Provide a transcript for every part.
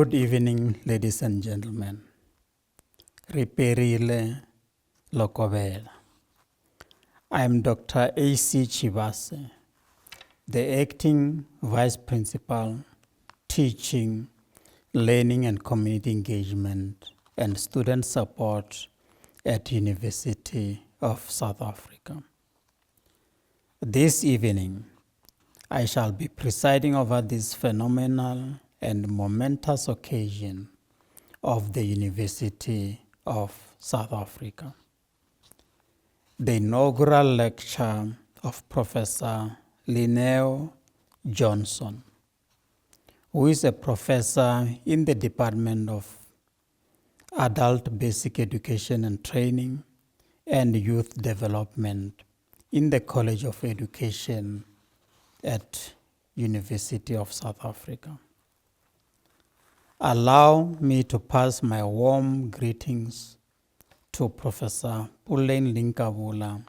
Good evening, ladies and gentlemen. Riperile Lokobela. I am Dr. A.C. Chibase, the Acting Vice Principal, Teaching, Learning and Community Engagement and Student Support at University of South Africa. This evening, I shall be presiding over this phenomenal and momentous occasion of the University of South Africa. The inaugural lecture of Professor Lineo Johnson, who is a professor in the Department of Adult Basic Education and Training and Youth Development in the College of Education at University of South Africa. Allow me to pass my warm greetings to Professor Pulane Linkabula,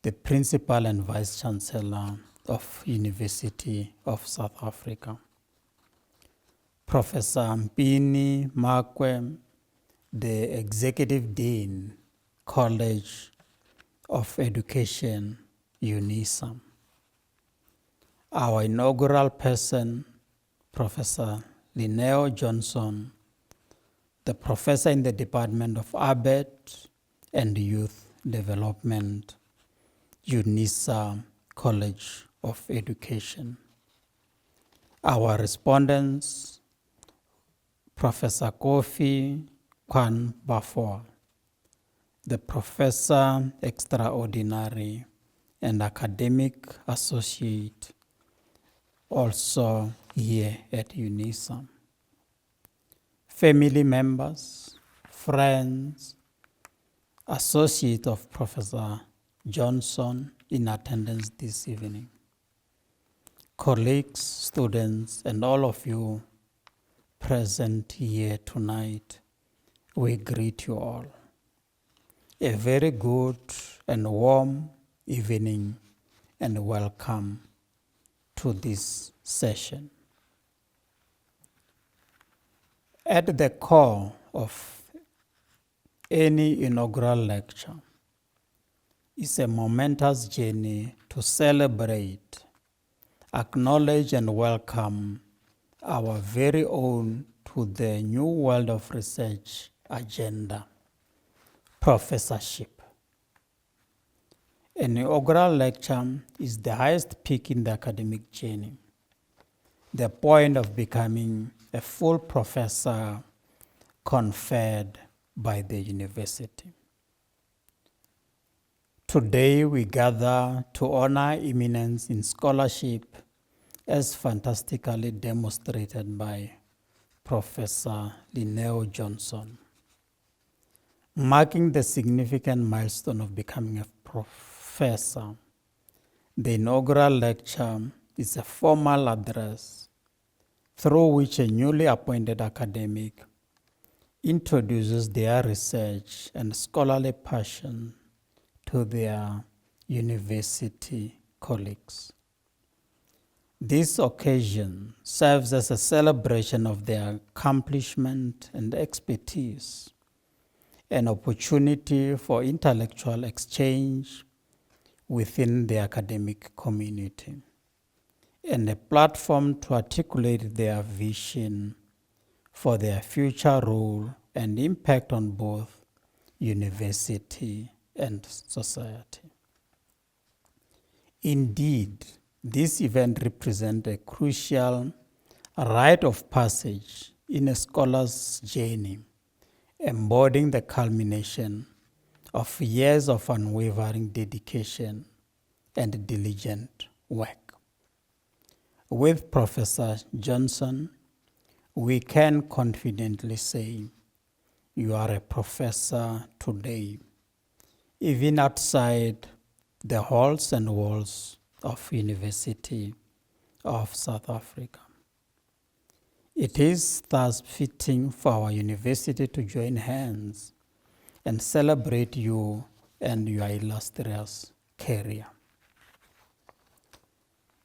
the Principal and Vice Chancellor of University of South Africa. Professor Mpini Makwe, the Executive Dean, College of Education, UNISA. Our inaugural person, Professor Lineo Johnson, the professor in the Department of Arbeit and Youth Development, UNISA College of Education. Our respondents, Professor Kofi Kwan Bafoa, the Professor Extraordinary and Academic Associate, also here at UNISA. Family members, friends, associate of Professor Johnson in attendance this evening, colleagues, students, and all of you present here tonight, we greet you all. A very good and warm evening and welcome to this session. At the core of any inaugural lecture is a momentous journey to celebrate, acknowledge, and welcome our very own to the New World of Research agenda, professorship. An inaugural lecture is the highest peak in the academic journey, the point of becoming a full professor conferred by the university. Today we gather to honor eminence in scholarship as fantastically demonstrated by Professor Lineo Johnson, marking the significant milestone of becoming a professor. The inaugural lecture is a formal address through which a newly appointed academic introduces their research and scholarly passion to their university colleagues. This occasion serves as a celebration of their accomplishment and expertise, an opportunity for intellectual exchange within the academic community, and a platform to articulate their vision for their future role and impact on both university and society. Indeed, this event represents a crucial rite of passage in a scholar's journey, embodying the culmination of years of unwavering dedication and diligent work. With Professor Johnson, we can confidently say, you are a professor today, even outside the halls and walls of University of South Africa. It is thus fitting for our university to join hands and celebrate you and your illustrious career.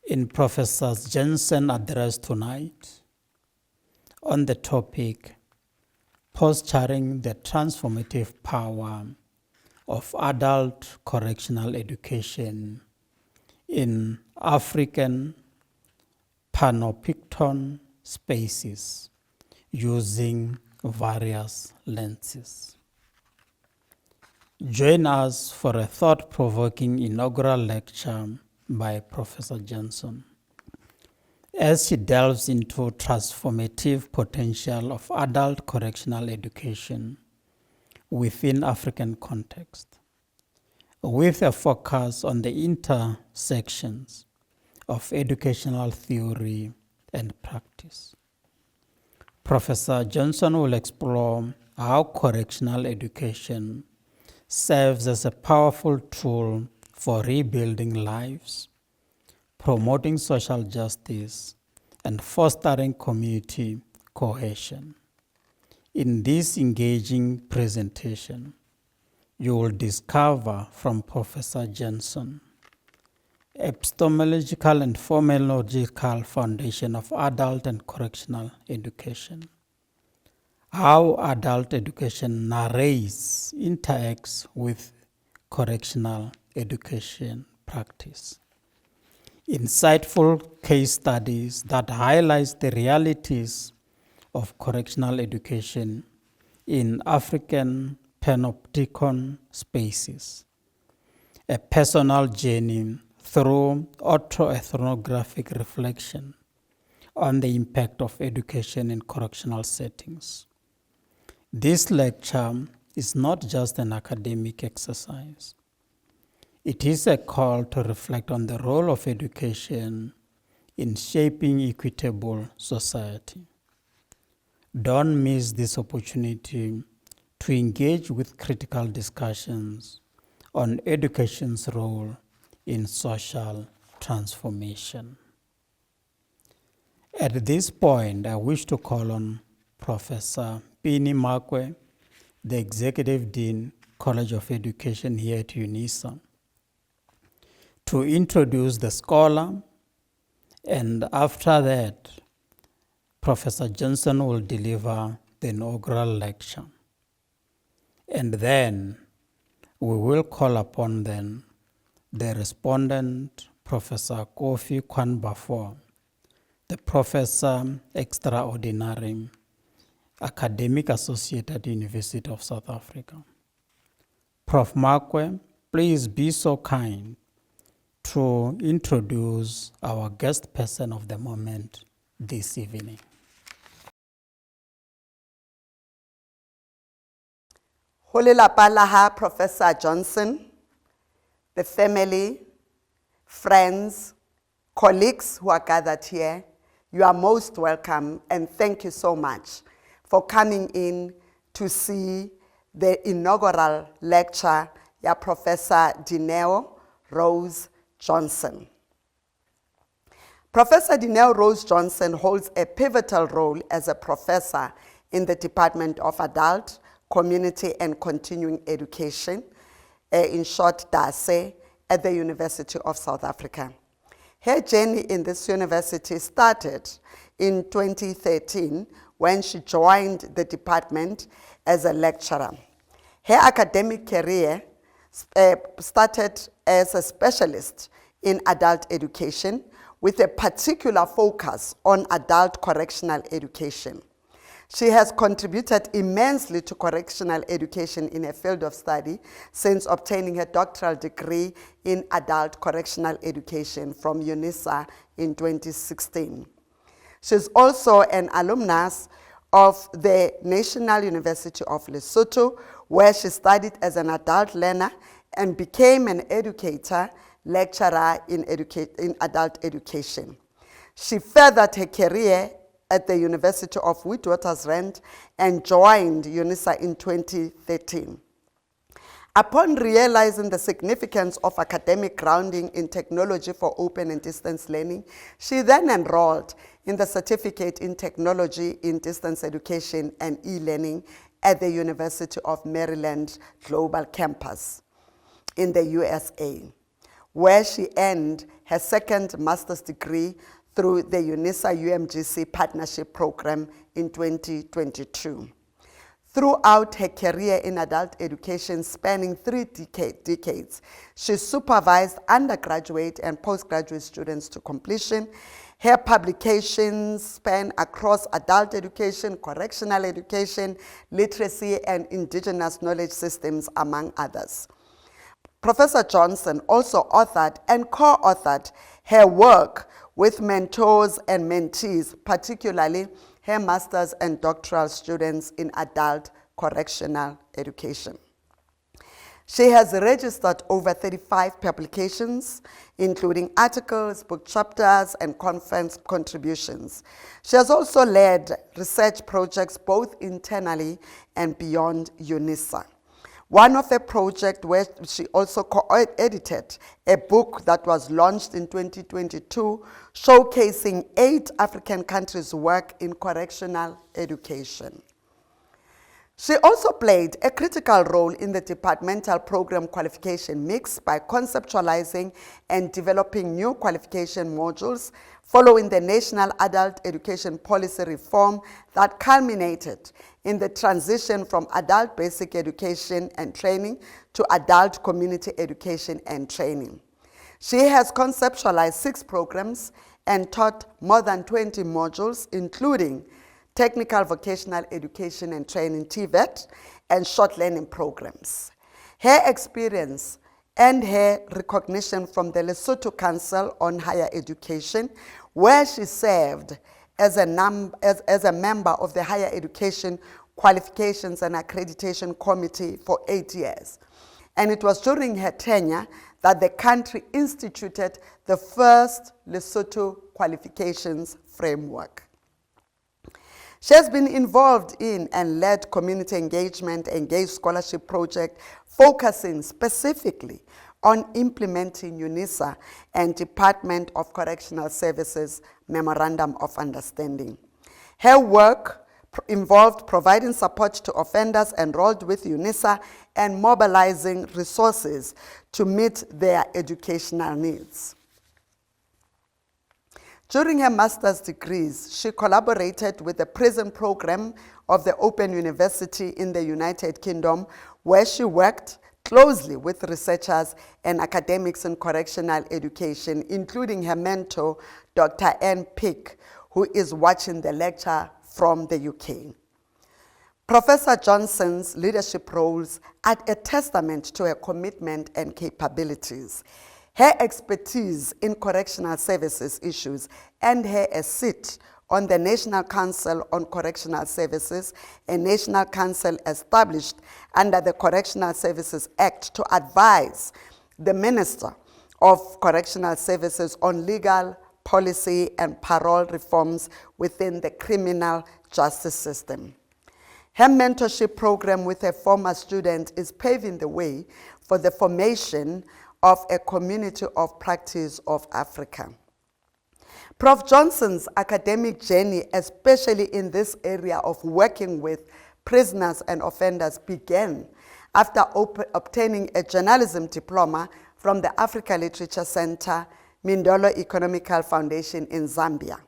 In Professor Jensen's address tonight, on the topic, posturing the transformative power of adult correctional education in African Panopticon spaces using various lenses. Join us for a thought-provoking inaugural lecture by Professor Johnson as she delves into transformative potential of adult correctional education within African context, with a focus on the intersections of educational theory and practice. Professor Johnson will explore how correctional education serves as a powerful tool for rebuilding lives, promoting social justice, and fostering community cohesion. In this engaging presentation, you will discover from Professor Johnson epistemological and phenomenological foundation of adult and correctional education, how adult education narrates, interacts with correctional education practice, insightful case studies that highlight the realities of correctional education in African panopticon spaces, a personal journey through autoethnographic reflection on the impact of education in correctional settings. This lecture is not just an academic exercise. It is a call to reflect on the role of education in shaping equitable society. Don't miss this opportunity to engage with critical discussions on education's role in social transformation. At this point, I wish to call on Professor Pini Makwe, the Executive Dean, College of Education here at UNISA, to introduce the scholar, and after that, Professor Johnson will deliver the inaugural lecture. And then we will call upon then the respondent, Professor Kofi Kwanbafo, the Professor Extraordinary, Academic Associate at the University of South Africa. Prof. Makwe, please be so kind to introduce our guest person of the moment this evening. Hole lapa la ha Professor Johnson, the family, friends, colleagues who are gathered here, you are most welcome, and thank you so much for coming in to see the inaugural lecture by Professor Lineo Rose Johnson. Professor Lineo Rose Johnson holds a pivotal role as a professor in the Department of Adult, Community and Continuing Education, in short DASE, at the University of South Africa. Her journey in this university started in 2013 when she joined the department as a lecturer. Her academic career started as a specialist in adult education with a particular focus on adult correctional education. She has contributed immensely to correctional education in her field of study since obtaining her doctoral degree in adult correctional education from UNISA in 2016. She's also an alumnus of the National University of Lesotho, where she studied as an adult learner and became an educator lecturer in adult education. She furthered her career at the University of Witwatersrand and joined UNISA in 2013. Upon realizing the significance of academic grounding in technology for open and distance learning, she then enrolled in the Certificate in Technology in Distance Education and E-Learning at the University of Maryland Global Campus in the USA, where she earned her second master's degree through the UNISA UMGC Partnership Program in 2022. Throughout her career in adult education spanning 3 decades, she supervised undergraduate and postgraduate students to completion. Her publications span across adult education, correctional education, literacy, and indigenous knowledge systems, among others. Professor Johnson also authored and co-authored her work with mentors and mentees, particularly her master's and doctoral students in adult correctional education. She has registered over 35 publications, including articles, book chapters, and conference contributions. She has also led research projects both internally and beyond UNISA. One of the projects where she also co-edited a book that was launched in 2022, showcasing 8 African countries' work in correctional education. She also played a critical role in the departmental program qualification mix by conceptualizing and developing new qualification modules following the National Adult Education Policy reform that culminated in the transition from adult basic education and training to adult community education and training. She has conceptualized 6 programs and taught more than 20 modules, including Technical Vocational Education and Training, TVET, and short learning programs. Her experience and her recognition from the Lesotho Council on Higher Education, where she served as a member of the Higher Education Qualifications and Accreditation Committee for 8 years. And it was during her tenure that the country instituted the first Lesotho qualifications framework. She has been involved in and led community engagement, engaged scholarship project, focusing specifically on implementing UNISA and Department of Correctional Services Memorandum of Understanding. Her work involved providing support to offenders enrolled with UNISA and mobilizing resources to meet their educational needs. During her master's degrees, she collaborated with the prison program of the Open University in the United Kingdom, where she worked closely with researchers and academics in correctional education, including her mentor, Dr. Anne Pick, who is watching the lecture from the UK. Professor Johnson's leadership roles are a testament to her commitment and capabilities. Her expertise in correctional services issues earned her a seat on the National Council on Correctional Services, a national council established under the Correctional Services Act to advise the Minister of Correctional Services on legal policy and parole reforms within the criminal justice system. Her mentorship program with a former student is paving the way for the formation of a community of practice of Africa. Prof. Johnson's academic journey, especially in this area of working with prisoners and offenders, began after obtaining a journalism diploma from the Africa Literature Center, Mindolo Economical Foundation in Zambia.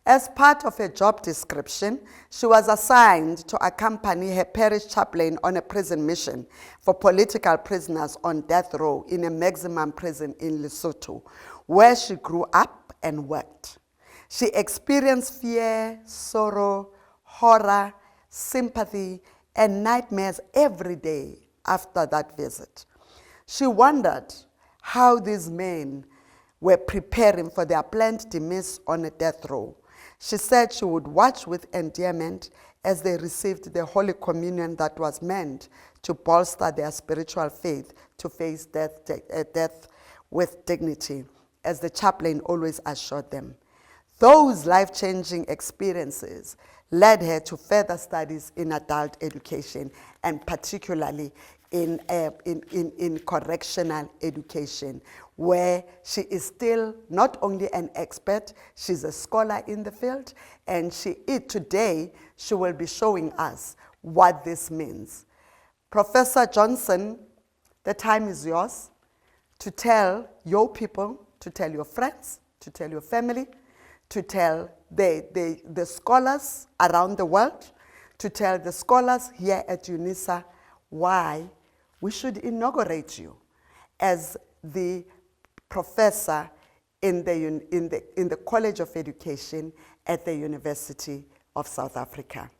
As part of her job description, she was assigned to accompany her parish chaplain on a prison mission for political prisoners on death row in a maximum prison in Lesotho, where she grew up and worked. She experienced fear, sorrow, horror, sympathy, and nightmares every day after that visit. She wondered how these men were preparing for their planned demise on a death row. She said she would watch with endearment as they received the Holy Communion that was meant to bolster their spiritual faith to face death with dignity, as the chaplain always assured them. Those life-changing experiences led her to further studies in adult education, and particularly in correctional education, where she is still not only an expert, she's a scholar in the field, and today she will be showing us what this means. Professor Johnson, the time is yours to tell your people, to tell your friends, to tell your family, to tell the scholars around the world, to tell the scholars here at UNISA why we should inaugurate you as the professor in the College of Education at the University of South Africa.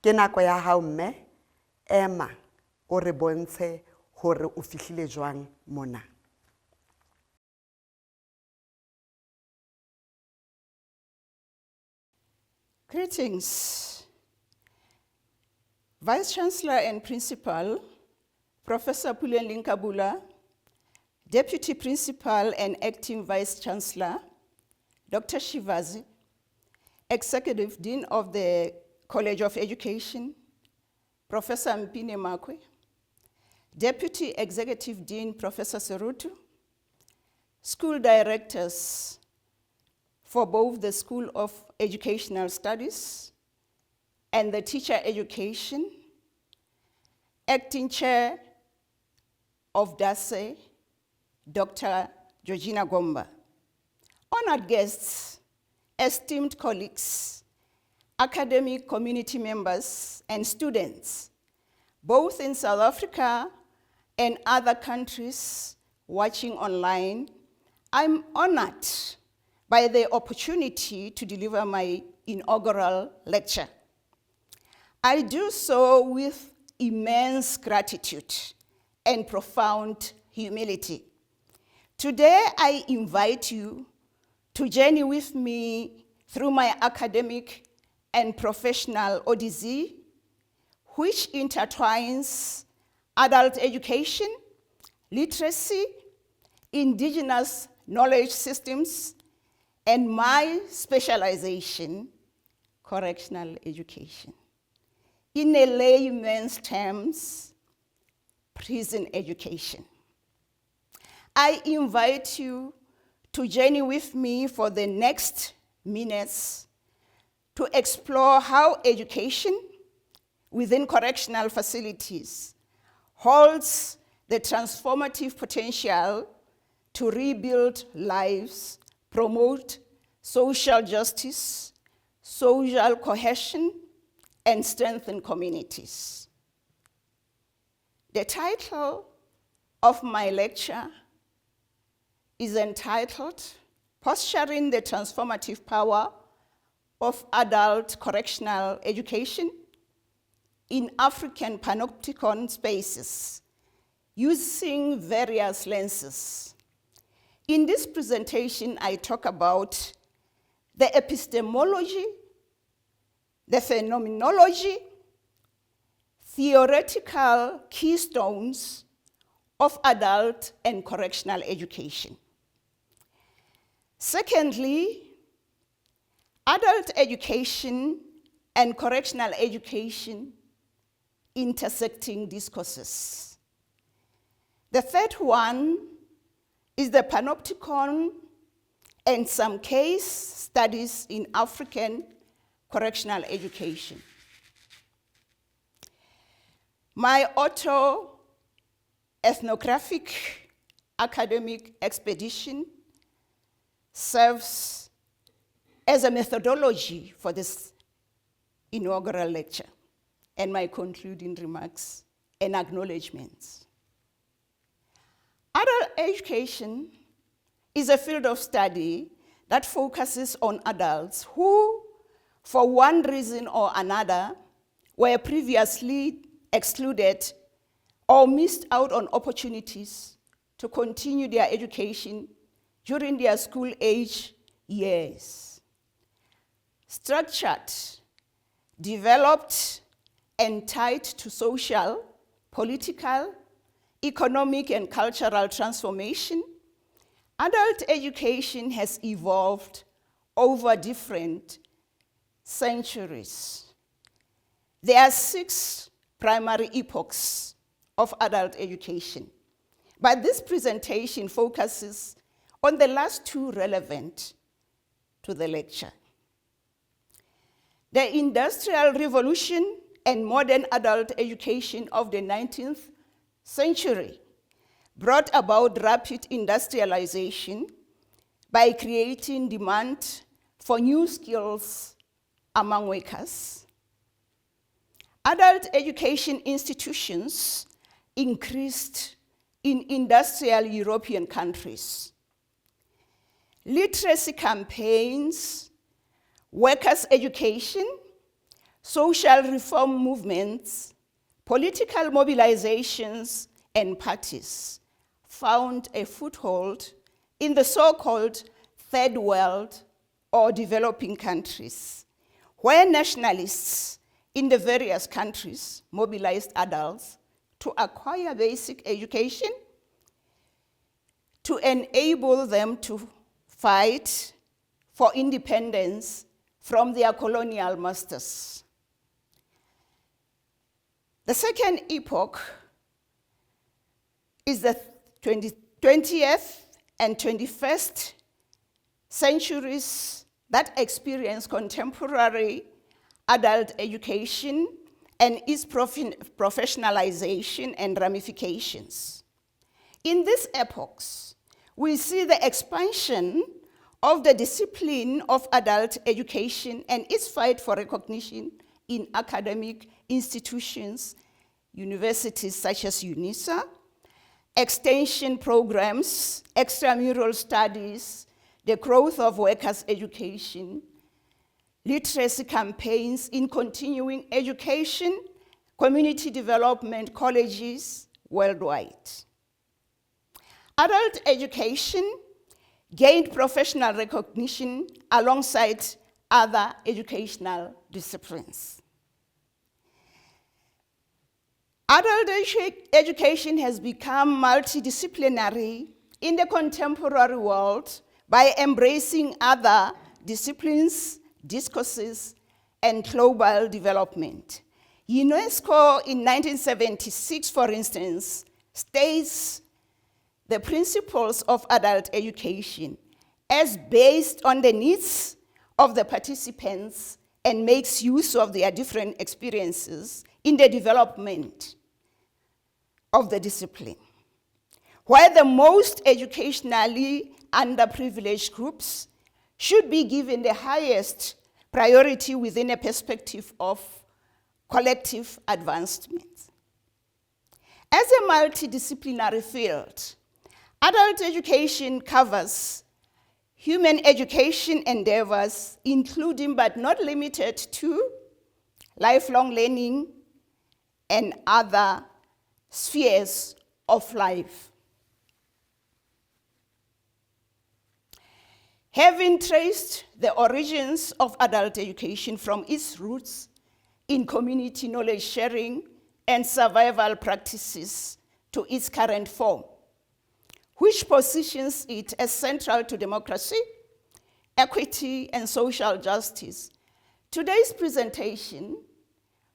Ke nako ya hao mme, ema o re bontshe hore o fihlile jwang mona. Greetings. Vice Chancellor and Principal, Professor Puleng Kabula, Deputy Principal and Acting Vice Chancellor, Dr. Shivazi, Executive Dean of the College of Education, Professor Mpine Makwe, Deputy Executive Dean, Professor Serutu, school directors for both the School of Educational Studies and the Teacher Education, Acting Chair of DASE, Dr. Georgina Gomba, honored guests, esteemed colleagues, academic community members, and students, both in South Africa and other countries watching online. I'm honored by the opportunity to deliver my inaugural lecture. I do so with immense gratitude and profound humility. Today, I invite you to journey with me through my academic and professional odyssey, which intertwines adult education, literacy, indigenous knowledge systems, and my specialization, correctional education. In a layman's terms, prison education. I invite you to journey with me for the next minutes to explore how education within correctional facilities holds the transformative potential to rebuild lives, promote social justice, social cohesion, and strengthen communities. The title of my lecture is entitled Posturing the Transformative Power of Adult Correctional Education in African Panopticon Spaces, using various lenses. In this presentation, I talk about the epistemology, the phenomenology, theoretical keystones of adult and correctional education. Secondly, adult education and correctional education intersecting discourses. The third one is the panopticon and some case studies in African correctional education. My auto-ethnographic academic expedition serves as a methodology for this inaugural lecture and my concluding remarks and acknowledgements. Adult education is a field of study that focuses on adults who, for one reason or another, were previously excluded or missed out on opportunities to continue their education during their school-age years. Structured, developed, and tied to social, political, economic, and cultural transformation, Adult education has evolved over different centuries. There are 6 primary epochs of adult education, but this presentation focuses on the last 2 relevant to the lecture. The Industrial Revolution and modern adult education of the 19th century brought about rapid industrialization by creating demand for new skills among workers. Adult education institutions increased in industrial European countries. Literacy campaigns, workers' education, social reform movements, political mobilizations, and parties found a foothold in the so-called Third World or developing countries, where nationalists in the various countries mobilized adults to acquire basic education to enable them to fight for independence from their colonial masters. The second epoch is the 20th and 21st centuries that experience contemporary adult education and its professionalization and ramifications. In these epochs, we see the expansion of the discipline of adult education and its fight for recognition in academic institutions, universities such as UNISA, extension programs, extramural studies, the growth of workers' education, literacy campaigns in continuing education, community development colleges worldwide. Adult education gained professional recognition alongside other educational disciplines. Adult education has become multidisciplinary in the contemporary world by embracing other disciplines, discourses, and global development. UNESCO in 1976, for instance, states the principles of adult education as based on the needs of the participants and makes use of their different experiences in the development of the discipline. While the most educationally underprivileged groups should be given the highest priority within a perspective of collective advancement. As a multidisciplinary field, adult education covers human education endeavors, including but not limited to lifelong learning and other spheres of life. Having traced the origins of adult education from its roots in community knowledge sharing and survival practices to its current form, which positions it as central to democracy, equity, and social justice, today's presentation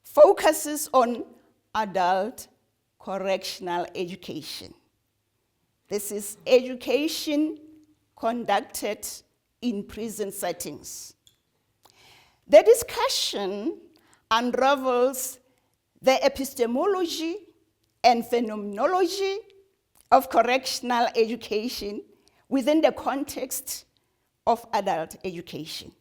focuses on adult correctional education. This is education conducted in prison settings. The discussion unravels the epistemology and phenomenology of correctional education within the context of adult education,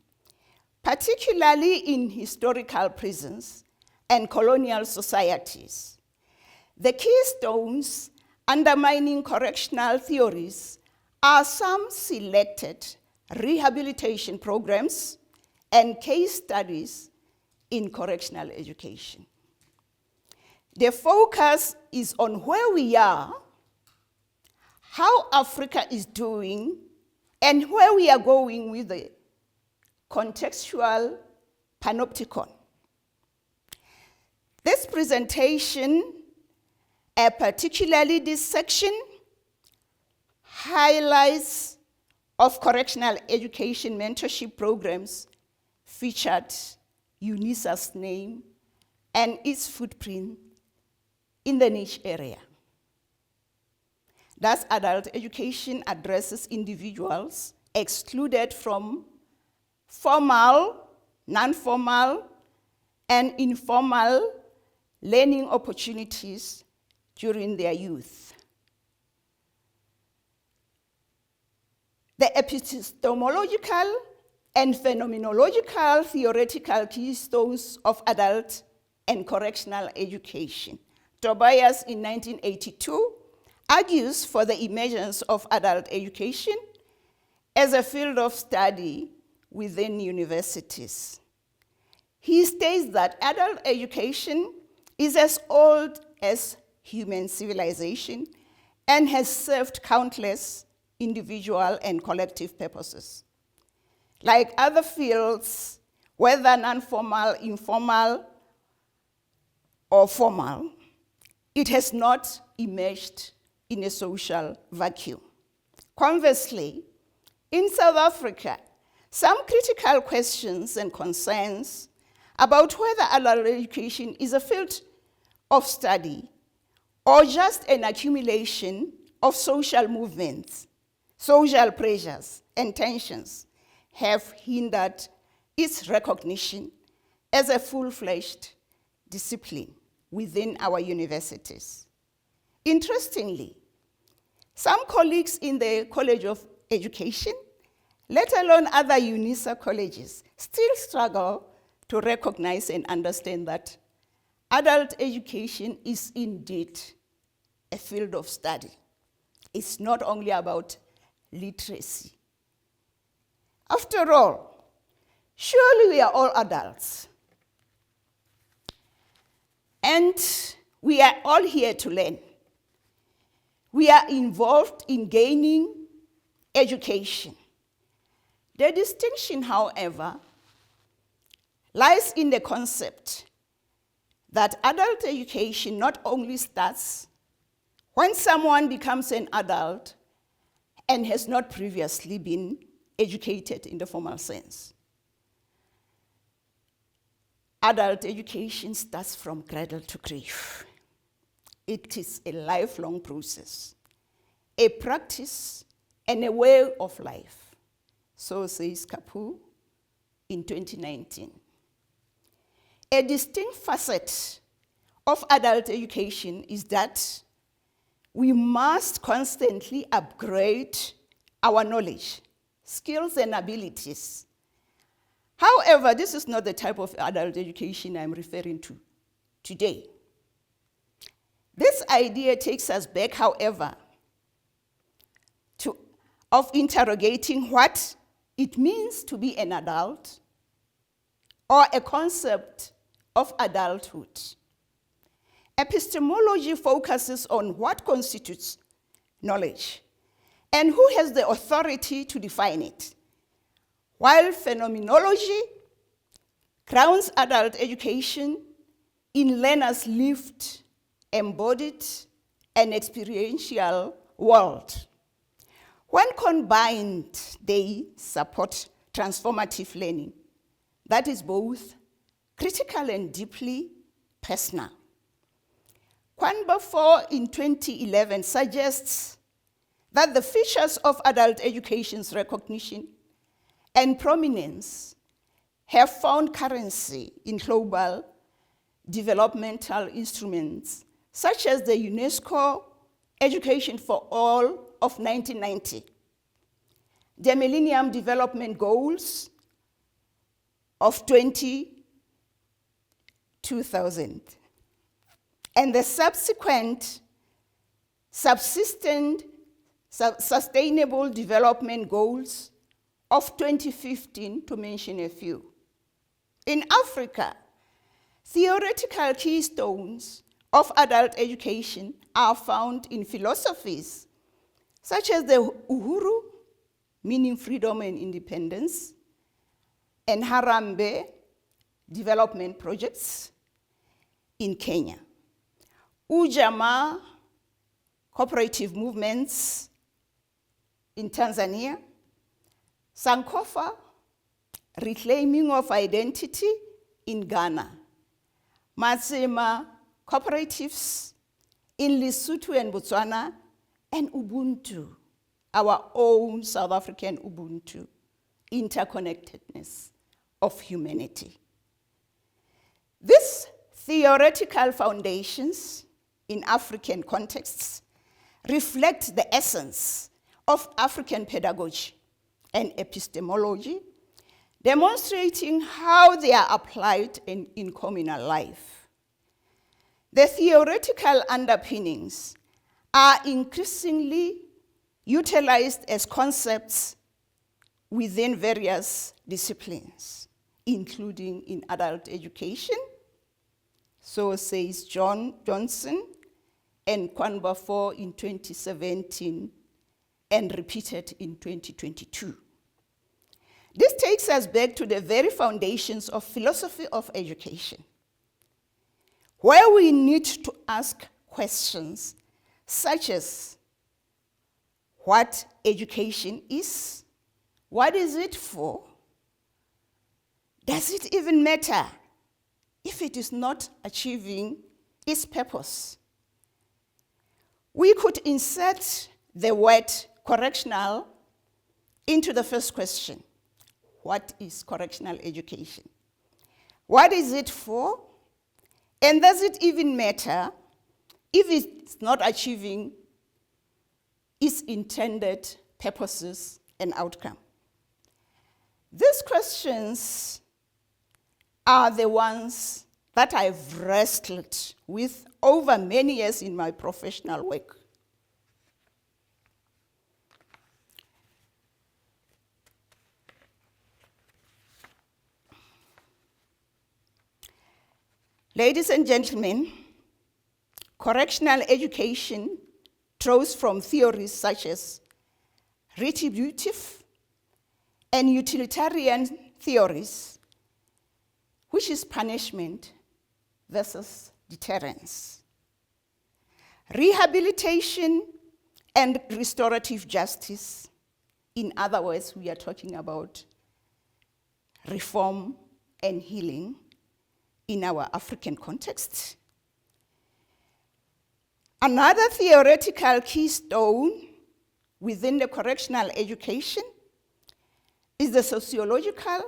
particularly in historical prisons and colonial societies. The keystones undermining correctional theories are some selected rehabilitation programs and case studies in correctional education. The focus is on where we are, how Africa is doing, and where we are going with the contextual panopticon. This presentation, particularly this section, highlights of correctional education mentorship programs featured UNISA's name and its footprint in the niche area. Thus, adult education addresses individuals excluded from formal, non-formal, and informal learning opportunities during their youth. The epistemological and phenomenological theoretical keystones of adult and correctional education. Tobias, in 1982, argues for the emergence of adult education as a field of study within universities. He states that adult education is as old as human civilization and has served countless individual and collective purposes. Like other fields, whether non-formal, informal, or formal, it has not emerged in a social vacuum. Conversely, in South Africa, some critical questions and concerns about whether adult education is a field of study or just an accumulation of social movements, social pressures, and tensions have hindered its recognition as a full-fledged discipline within our universities. Interestingly, some colleagues in the College of Education, let alone other UNISA colleges, still struggle to recognize and understand that adult education is indeed a field of study. It's not only about literacy. After all, surely we are all adults. And we are all here to learn. We are involved in gaining education. The distinction, however, lies in the concept that adult education not only starts when someone becomes an adult and has not previously been educated in the formal sense. Adult education starts from cradle to grave. It is a lifelong process, a practice, and a way of life. So says Kapu in 2019. A distinct facet of adult education is that we must constantly upgrade our knowledge, skills, and abilities. However, this is not the type of adult education I'm referring to today. This idea takes us back, however, of interrogating what it means to be an adult or a concept of adulthood. Epistemology focuses on what constitutes knowledge and who has the authority to define it, while phenomenology grounds adult education in learners' lived, embodied, and experiential world. When combined, they support transformative learning that is both critical and deeply personal. Kwanba 4 in 2011 suggests that the features of adult education's recognition and prominence have found currency in global developmental instruments, such as the UNESCO Education for All of 1990, the Millennium Development Goals of 2000, and the subsequent Sustainable Development Goals of 2015, to mention a few. In Africa, theoretical keystones of adult education are found in philosophies such as the Uhuru, meaning freedom and independence, and Harambee, development projects in Kenya. Ujamaa, cooperative movements in Tanzania, Sankofa, reclaiming of identity in Ghana, Matsema cooperatives in Lesotho and Botswana, and Ubuntu, our own South African Ubuntu, interconnectedness of humanity. These theoretical foundations in African contexts reflect the essence of African pedagogy and epistemology, demonstrating how they are applied in communal life. The theoretical underpinnings are increasingly utilized as concepts within various disciplines, including in adult education, so says Johnson and Kwanbafo in 2017 and repeated in 2022. This takes us back to the very foundations of philosophy of education, where we need to ask questions such as what education is, what is it for, does it even matter if it is not achieving its purpose? We could insert the word correctional into the first question. What is correctional education? What is it for? And does it even matter if it's not achieving its intended purposes and outcome? These questions are the ones that I've wrestled with over many years in my professional work. Ladies and gentlemen, correctional education draws from theories such as retributive and utilitarian theories, which is punishment versus deterrence, rehabilitation and restorative justice. In other words, we are talking about reform and healing in our African context. Another theoretical keystone within the correctional education is the sociological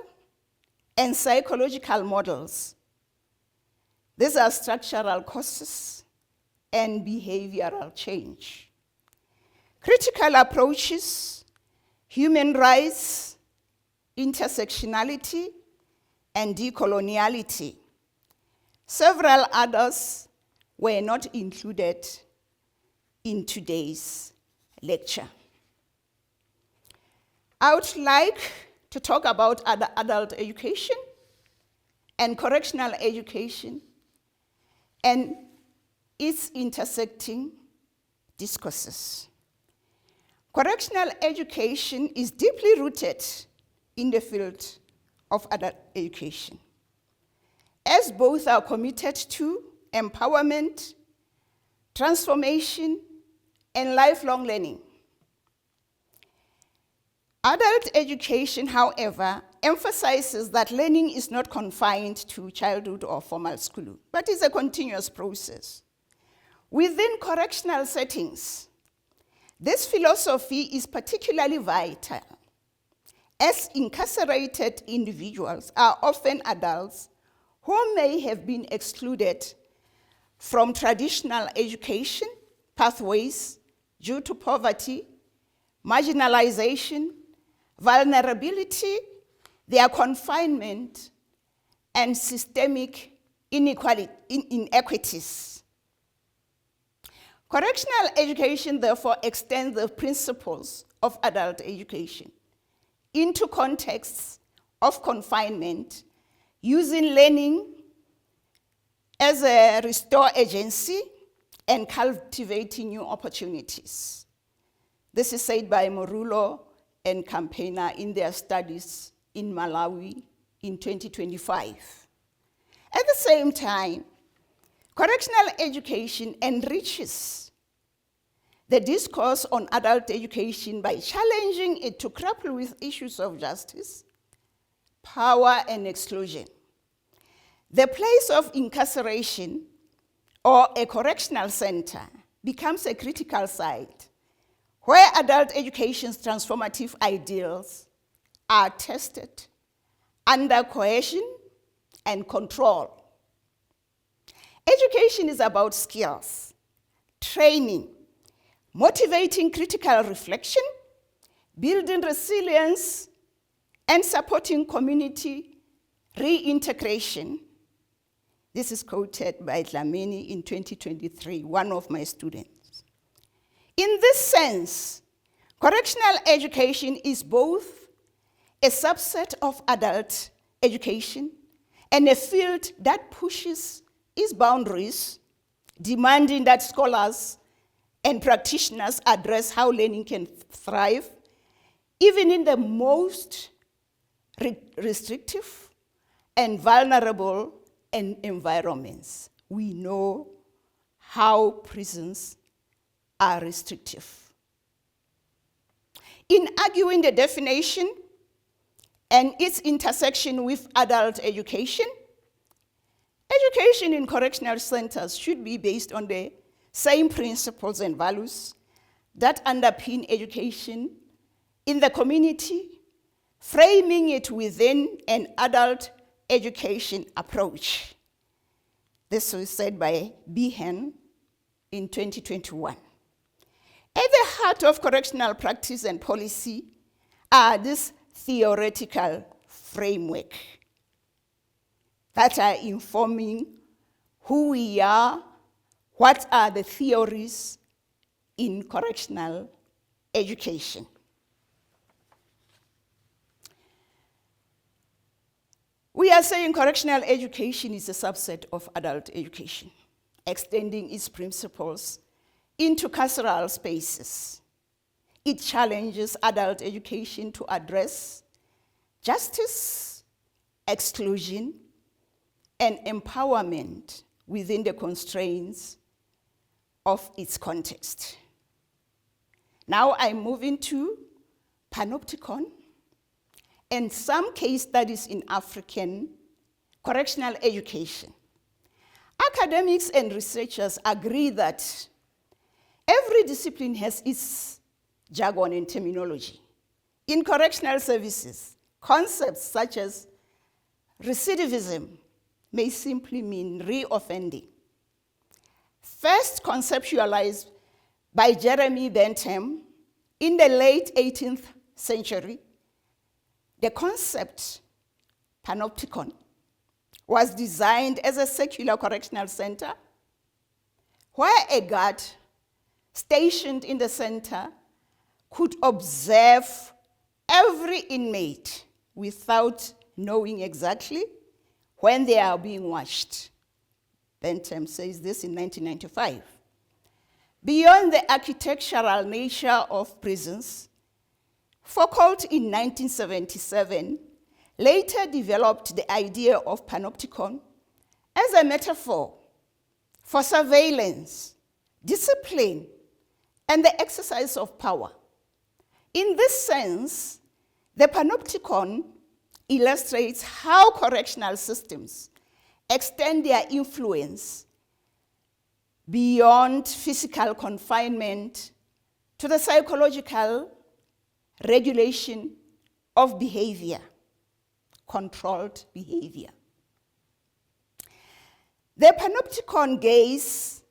and psychological models. These are structural causes and behavioral change. Critical approaches, human rights, intersectionality, and decoloniality. Several others were not included in today's lecture. I would like to talk about adult education and correctional education and its intersecting discourses. Correctional education is deeply rooted in the field of adult education, as both are committed to empowerment, transformation, and lifelong learning. Adult education, however, emphasizes that learning is not confined to childhood or formal school, but is a continuous process. Within correctional settings, this philosophy is particularly vital, as incarcerated individuals are often adults who may have been excluded from traditional education pathways due to poverty, marginalization, vulnerability, their confinement, and systemic inequities. Correctional education, therefore, extends the principles of adult education into contexts of confinement, using learning as a restore agency and cultivating new opportunities. This is said by Morulo and Campaigner in their studies in Malawi in 2025. At the same time, correctional education enriches the discourse on adult education by challenging it to grapple with issues of justice, power, and exclusion. The place of incarceration or a correctional center becomes a critical site where adult education's transformative ideals are tested under coercion and control. Education is about skills, training, motivating critical reflection, building resilience, and supporting community reintegration. This is quoted by Dlamini in 2023, one of my students. In this sense, correctional education is both a subset of adult education and a field that pushes its boundaries, demanding that scholars and practitioners address how learning can thrive, even in the most restrictive and vulnerable environments. We know how prisons are restrictive. In arguing the definition and its intersection with adult education, education in correctional centers should be based on the same principles and values that underpin education in the community, framing it within an adult education approach. This was said by Behan in 2021. At the heart of correctional practice and policy are this theoretical framework that are informing who we are, what are the theories in correctional education. We are saying correctional education is a subset of adult education, extending its principles into carceral spaces. It challenges adult education to address justice, exclusion, and empowerment within the constraints of its context. Now I'm moving to panopticon and some case studies in African correctional education. Academics and researchers agree that every discipline has its jargon and terminology. In correctional services, concepts such as recidivism may simply mean reoffending. First conceptualized by Jeremy Bentham in the late 18th century, the concept panopticon was designed as a secular correctional center where a guard stationed in the center could observe every inmate without knowing exactly when they are being watched. Bentham says this in 1995. Beyond the architectural nature of prisons, Foucault in 1977 later developed the idea of panopticon as a metaphor for surveillance, discipline, and the exercise of power. In this sense, the panopticon illustrates how correctional systems extend their influence beyond physical confinement to the psychological regulation of behavior, controlled behavior. The panopticon gaze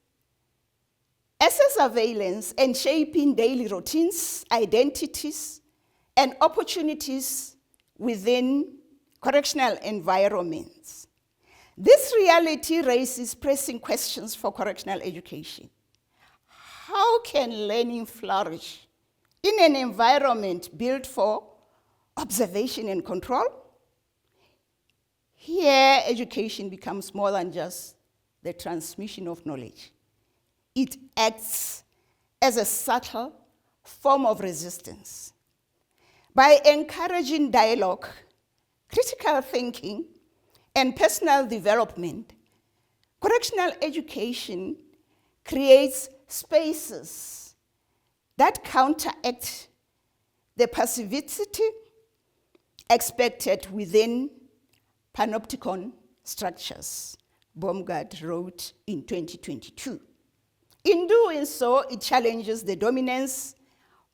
as a surveillance and shaping daily routines, identities, and opportunities within correctional environments. This reality raises pressing questions for correctional education. How can learning flourish in an environment built for observation and control? Here, education becomes more than just the transmission of knowledge. It acts as a subtle form of resistance. By encouraging dialogue, critical thinking, and personal development, correctional education creates spaces that counteract the passivity expected within panopticon structures, Baumgart wrote in 2022. In doing so, it challenges the dominance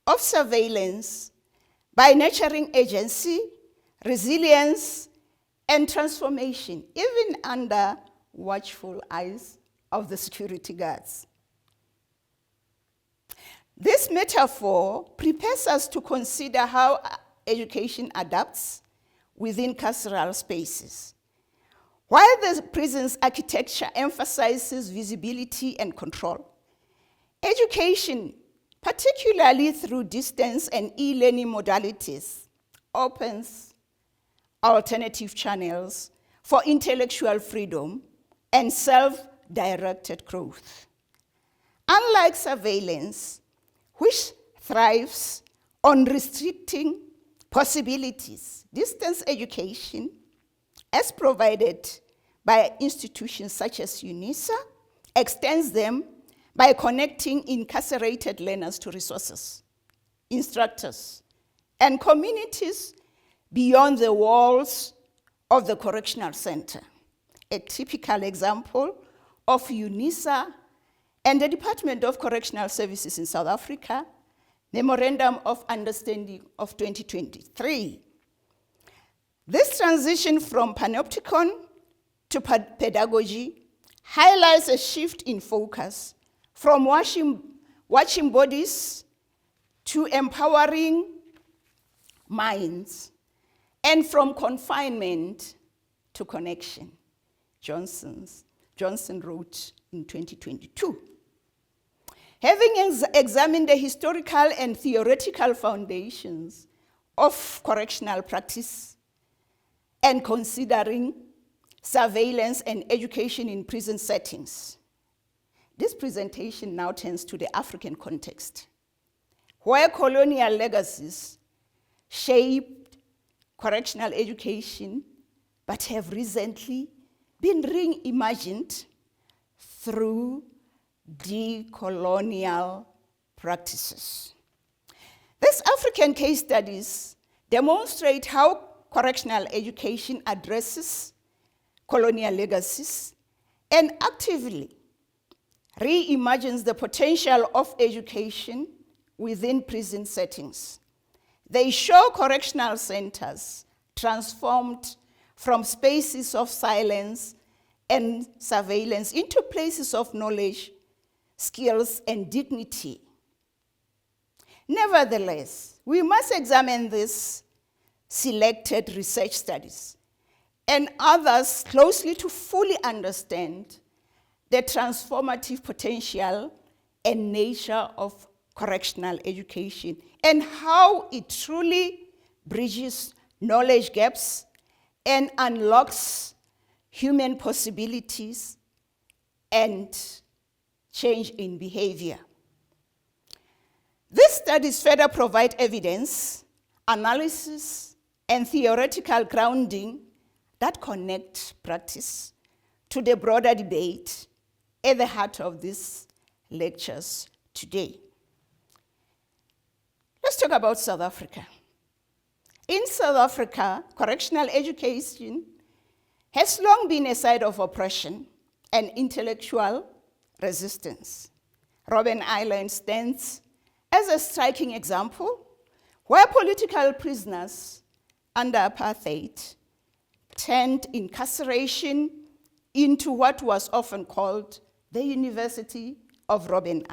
of surveillance by nurturing agency, resilience, and transformation, even under watchful eyes of the security guards. This metaphor prepares us to consider how education adapts within carceral spaces. While the prison's architecture emphasizes visibility and control, education, particularly through distance and e-learning modalities, opens alternative channels for intellectual freedom and self-directed growth. Unlike surveillance, which thrives on restricting possibilities, distance education, as provided by institutions such as UNISA, extends them by connecting incarcerated learners to resources, instructors, and communities beyond the walls of the correctional center. A typical example of UNISA and the Department of Correctional Services in South Africa, Memorandum of Understanding of 2023. This transition from panopticon to pedagogy highlights a shift in focus from watching bodies to empowering minds, and from confinement to connection, Johnson wrote in 2022. Having examined the historical and theoretical foundations of correctional practice and considering surveillance and education in prison settings, this presentation now turns to the African context, where colonial legacies shaped correctional education, but have recently been reimagined through decolonial practices. These African case studies demonstrate how correctional education addresses colonial legacies and actively reimagines the potential of education within prison settings. They show correctional centers transformed from spaces of silence and surveillance into places of knowledge, skills, and dignity. Nevertheless, we must examine these selected research studies and others closely to fully understand the transformative potential and nature of correctional education and how it truly bridges knowledge gaps and unlocks human possibilities and change in behavior. These studies further provide evidence, analysis, and theoretical grounding that connect practice to the broader debate at the heart of these lectures today. Let's talk about South Africa. In South Africa, correctional education has long been a site of oppression and intellectual resistance. Robben Island stands as a striking example where political prisoners under apartheid turned incarceration into what was often called the University of Robben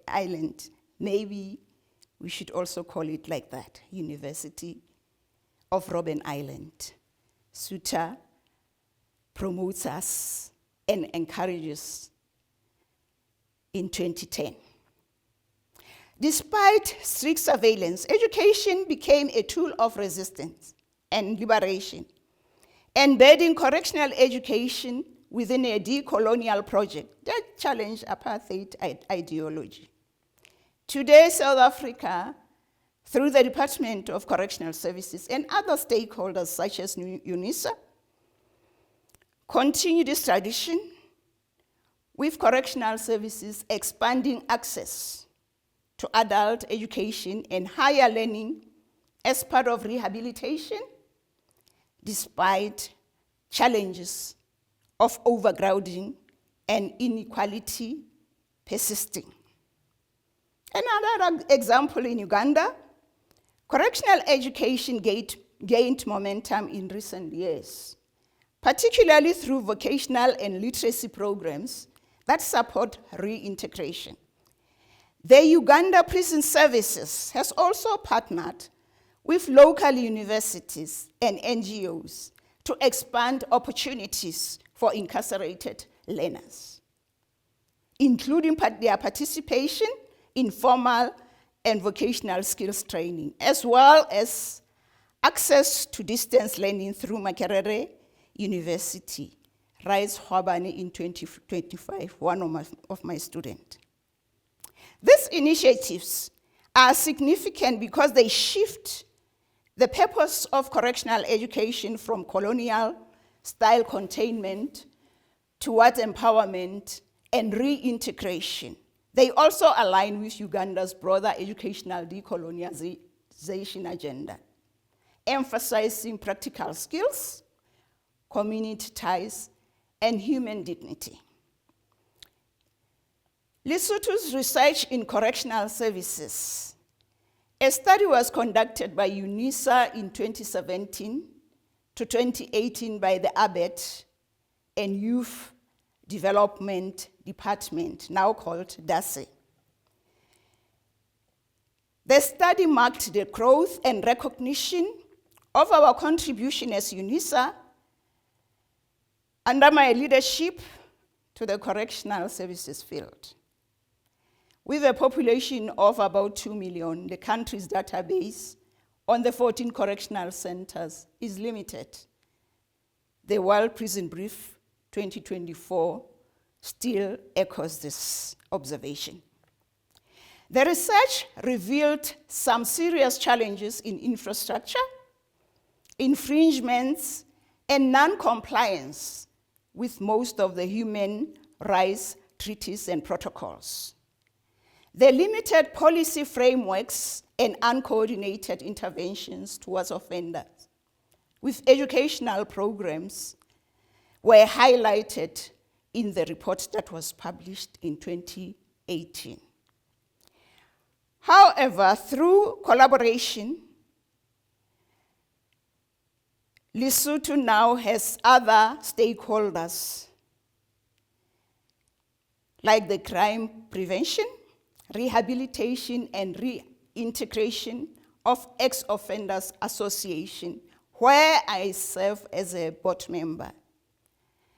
Island. Maybe we should also call it like that, University of Robben Island. SUTA promotes us and encourages in 2010. Despite strict surveillance, education became a tool of resistance and liberation, embedding correctional education within a decolonial project that challenged apartheid ideology. Today, South Africa, through the Department of Correctional Services and other stakeholders such as UNISA, continue this tradition with correctional services expanding access to adult education and higher learning as part of rehabilitation, despite challenges of overcrowding and inequality persisting. Another example in Uganda, correctional education gained momentum in recent years, particularly through vocational and literacy programs that support reintegration. The Uganda Prison Services has also partnered with local universities and NGOs to expand opportunities for incarcerated learners, including their participation in formal and vocational skills training, as well as access to distance learning through Makerere University. Rise Hwabane in 2025, one of my students. These initiatives are significant because they shift the purpose of correctional education from colonial-style containment towards empowerment and reintegration. They also align with Uganda's broader educational decolonization agenda, emphasizing practical skills, community ties, and human dignity. Lesotho's research in correctional services. A study was conducted by UNISA in 2017 to 2018 by the ABET and Youth Development Department, now called DASE. The study marked the growth and recognition of our contribution as UNISA under my leadership to the correctional services field. With a population of about 2 million, the country's database on the 14 correctional centers is limited. The World Prison Brief 2024 still echoes this observation. The research revealed some serious challenges in infrastructure, infringements, and non-compliance with most of the human rights treaties and protocols. The limited policy frameworks and uncoordinated interventions towards offenders with educational programs were highlighted in the report that was published in 2018. However, through collaboration, Lesotho now has other stakeholders like the crime prevention, rehabilitation, and reintegration of Ex-Offenders Association, where I serve as a board member.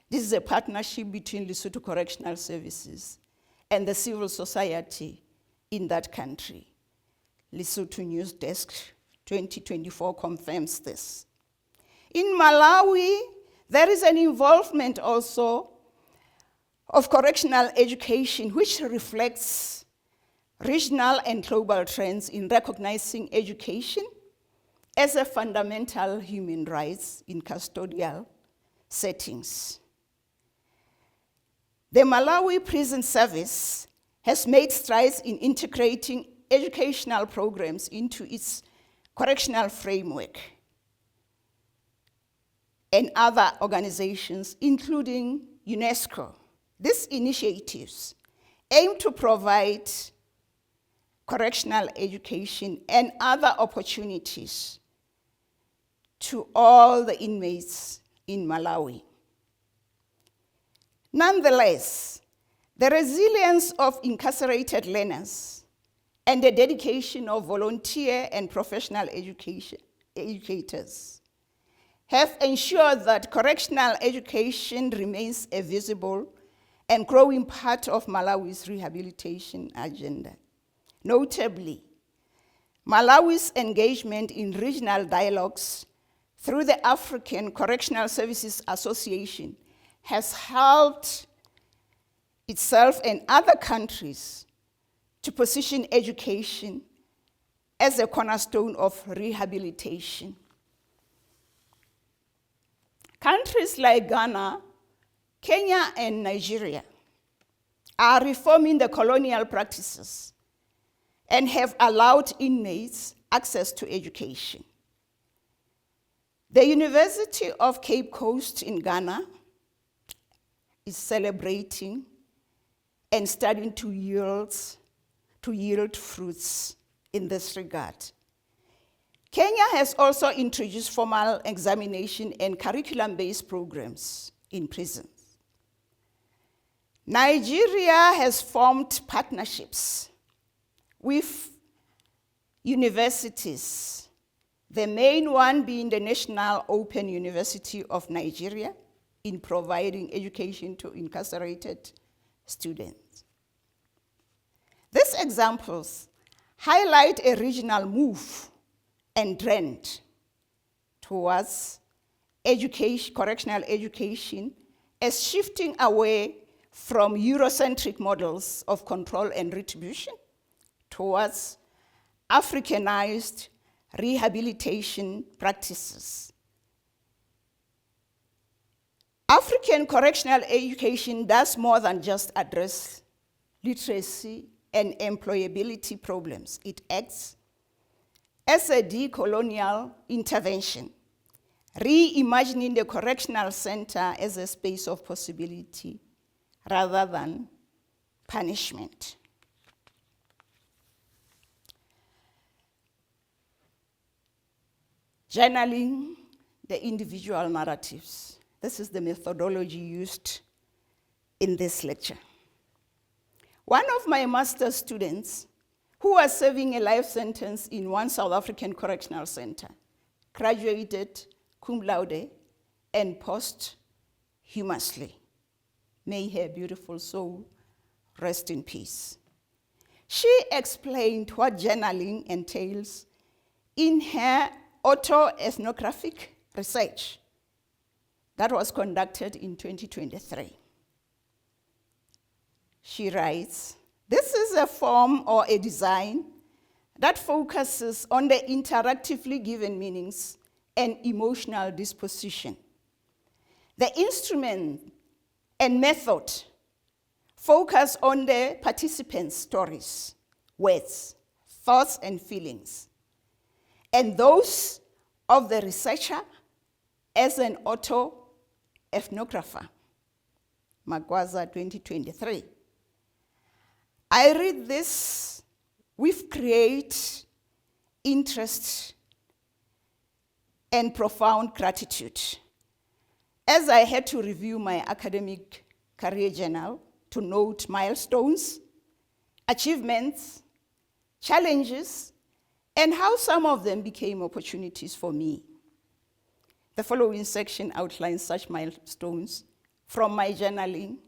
This is a partnership between Lesotho Correctional Services and the civil society in that country. Lesotho News Desk 2024 confirms this. In Malawi, there is an involvement also of correctional education, which reflects regional and global trends in recognizing education as a fundamental human right in custodial settings. The Malawi Prison Service has made strides in integrating educational programs into its correctional framework and other organizations, including UNESCO. These initiatives aim to provide correctional education and other opportunities to all the inmates in Malawi. Nonetheless, the resilience of incarcerated learners and the dedication of volunteer and professional educators have ensured that correctional education remains a visible and growing part of Malawi's rehabilitation agenda. Notably, Malawi's engagement in regional dialogues through the African Correctional Services Association has helped itself and other countries to position education as a cornerstone of rehabilitation. Countries like Ghana, Kenya, and Nigeria are reforming the colonial practices and have allowed inmates access to education. The University of Cape Coast in Ghana is celebrating and starting to yield fruits in this regard. Kenya has also introduced formal examination and curriculum-based programs in prisons. Nigeria has formed partnerships with universities, the main one being the National Open University of Nigeria, in providing education to incarcerated students. These examples highlight a regional move and trend towards correctional education as shifting away from Eurocentric models of control and retribution towards Africanized rehabilitation practices. African correctional education does more than just address literacy and employability problems. It acts as a decolonial intervention, reimagining the correctional center as a space of possibility rather than punishment. Journaling the individual narratives. This is the methodology used in this lecture. One of my master's students, who was serving a life sentence in one South African correctional center, graduated cum laude and posthumously. May her beautiful soul rest in peace. She explained what journaling entails in her autoethnographic research that was conducted in 2023. She writes, "This is a form or a design that focuses on the interactively given meanings and emotional disposition. The instrument and method focus on the participants' stories, words, thoughts, and feelings, and those of the researcher as an autoethnographer." Magwaza 2023. I read this with great interest and profound gratitude, as I had to review my academic career journal to note milestones, achievements, challenges, and how some of them became opportunities for me. The following section outlines such milestones from my journaling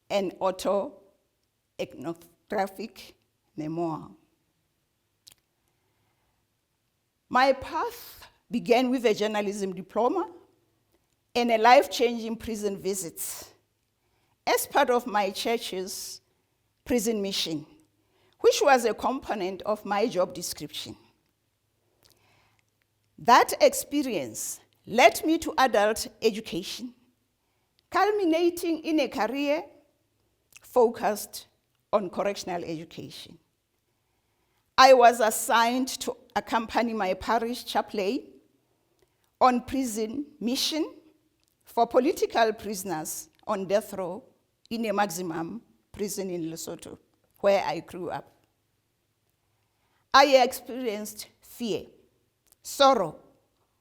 and autoethnographic memoir. My path began with a journalism diploma and a life-changing prison visit as part of my church's prison mission, which was a component of my job description. That experience led me to adult education, culminating in a career focused on correctional education. I was assigned to accompany my parish chaplain on prison mission for political prisoners on death row in a maximum prison in Lesotho, where I grew up. I experienced fear, sorrow,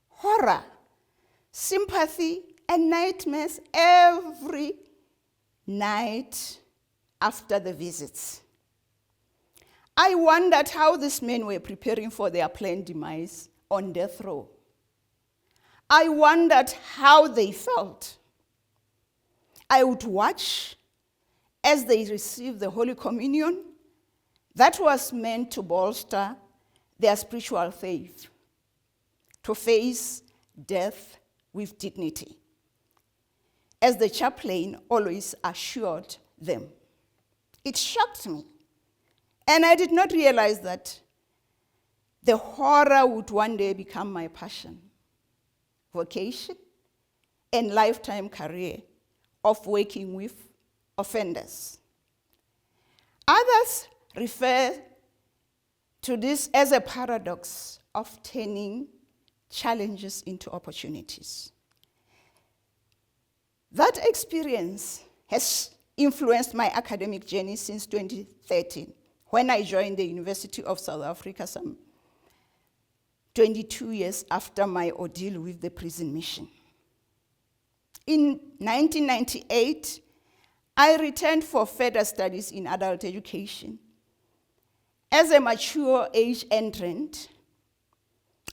horror, sympathy, and nightmares every night after the visits. I wondered how these men were preparing for their planned demise on death row. I wondered how they felt. I would watch as they received the Holy Communion that was meant to bolster their spiritual faith, to face death with dignity, as the chaplain always assured them. It shocked me, and I did not realize that the horror would one day become my passion, vocation, and lifetime career of working with offenders. Others refer to this as a paradox of turning challenges into opportunities. That experience has influenced my academic journey since 2013, when I joined the University of South Africa some 22 years after my ordeal with the prison mission. In 1998, I returned for further studies in adult education. As a mature age entrant,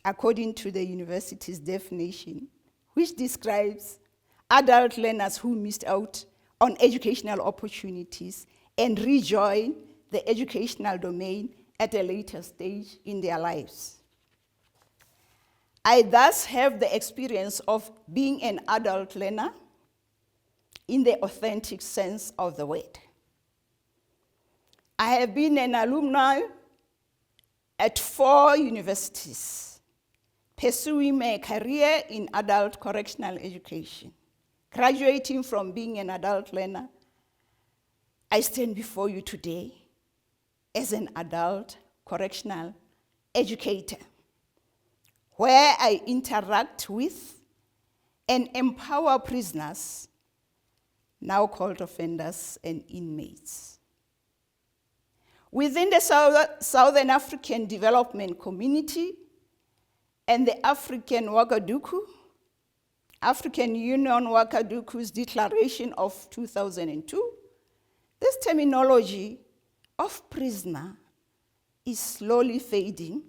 according to the university's definition, which describes adult learners who missed out on educational opportunities and rejoin the educational domain at a later stage in their lives. I thus have the experience of being an adult learner in the authentic sense of the word. I have been an alumni at 4 universities, pursuing my career in adult correctional education. Graduating from being an adult learner, I stand before you today as an adult correctional educator, where I interact with and empower prisoners, now called offenders, and inmates. Within the Southern African Development Community and the African Union Wakaduku's declaration of 2002, this terminology of prisoner is slowly fading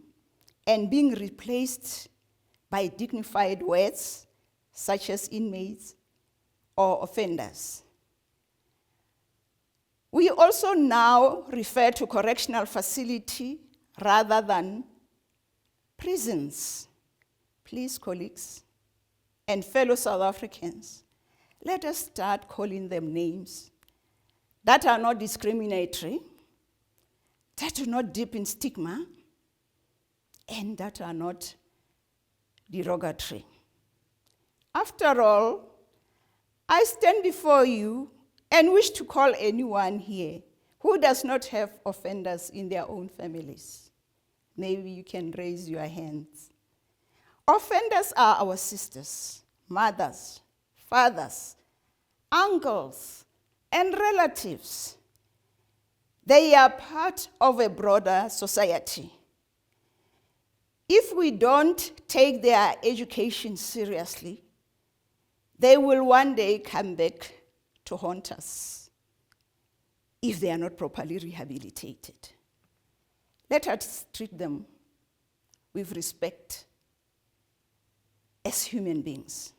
and being replaced by dignified words such as inmates or offenders. We also now refer to correctional facility rather than prisons. Please, colleagues and fellow South Africans, let us start calling them names that are not discriminatory, that are not deep in stigma, and that are not derogatory. After all, I stand before you and wish to call anyone here who does not have offenders in their own families. Maybe you can raise your hands. Offenders are our sisters, mothers, fathers, uncles, and relatives. They are part of a broader society. If we don't take their education seriously, they will one day come back to haunt us if they are not properly rehabilitated. Let us treat them with respect as human beings.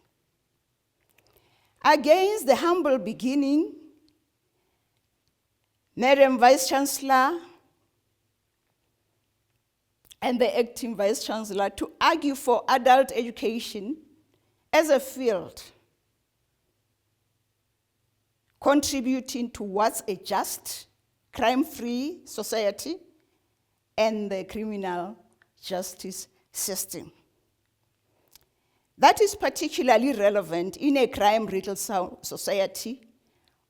Against the humble beginning, Madam Vice-Chancellor and the acting Vice-Chancellor to argue for adult education as a field contributing towards a just, crime-free society and the criminal justice system. That is particularly relevant in a crime-riddled society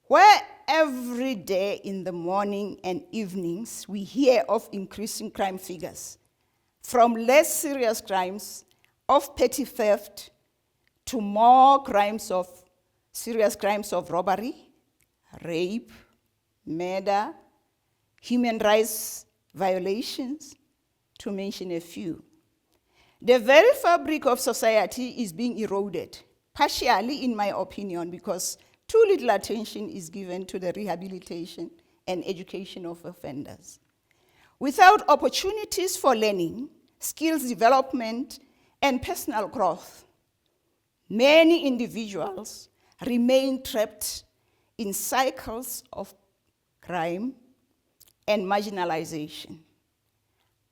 where every day in the morning and evenings we hear of increasing crime figures, from less serious crimes of petty theft to more serious crimes of robbery, rape, murder, human rights violations, to mention a few. The very fabric of society is being eroded, partially, in my opinion, because too little attention is given to the rehabilitation and education of offenders. Without opportunities for learning, skills development, and personal growth, many individuals remain trapped in cycles of crime and marginalization.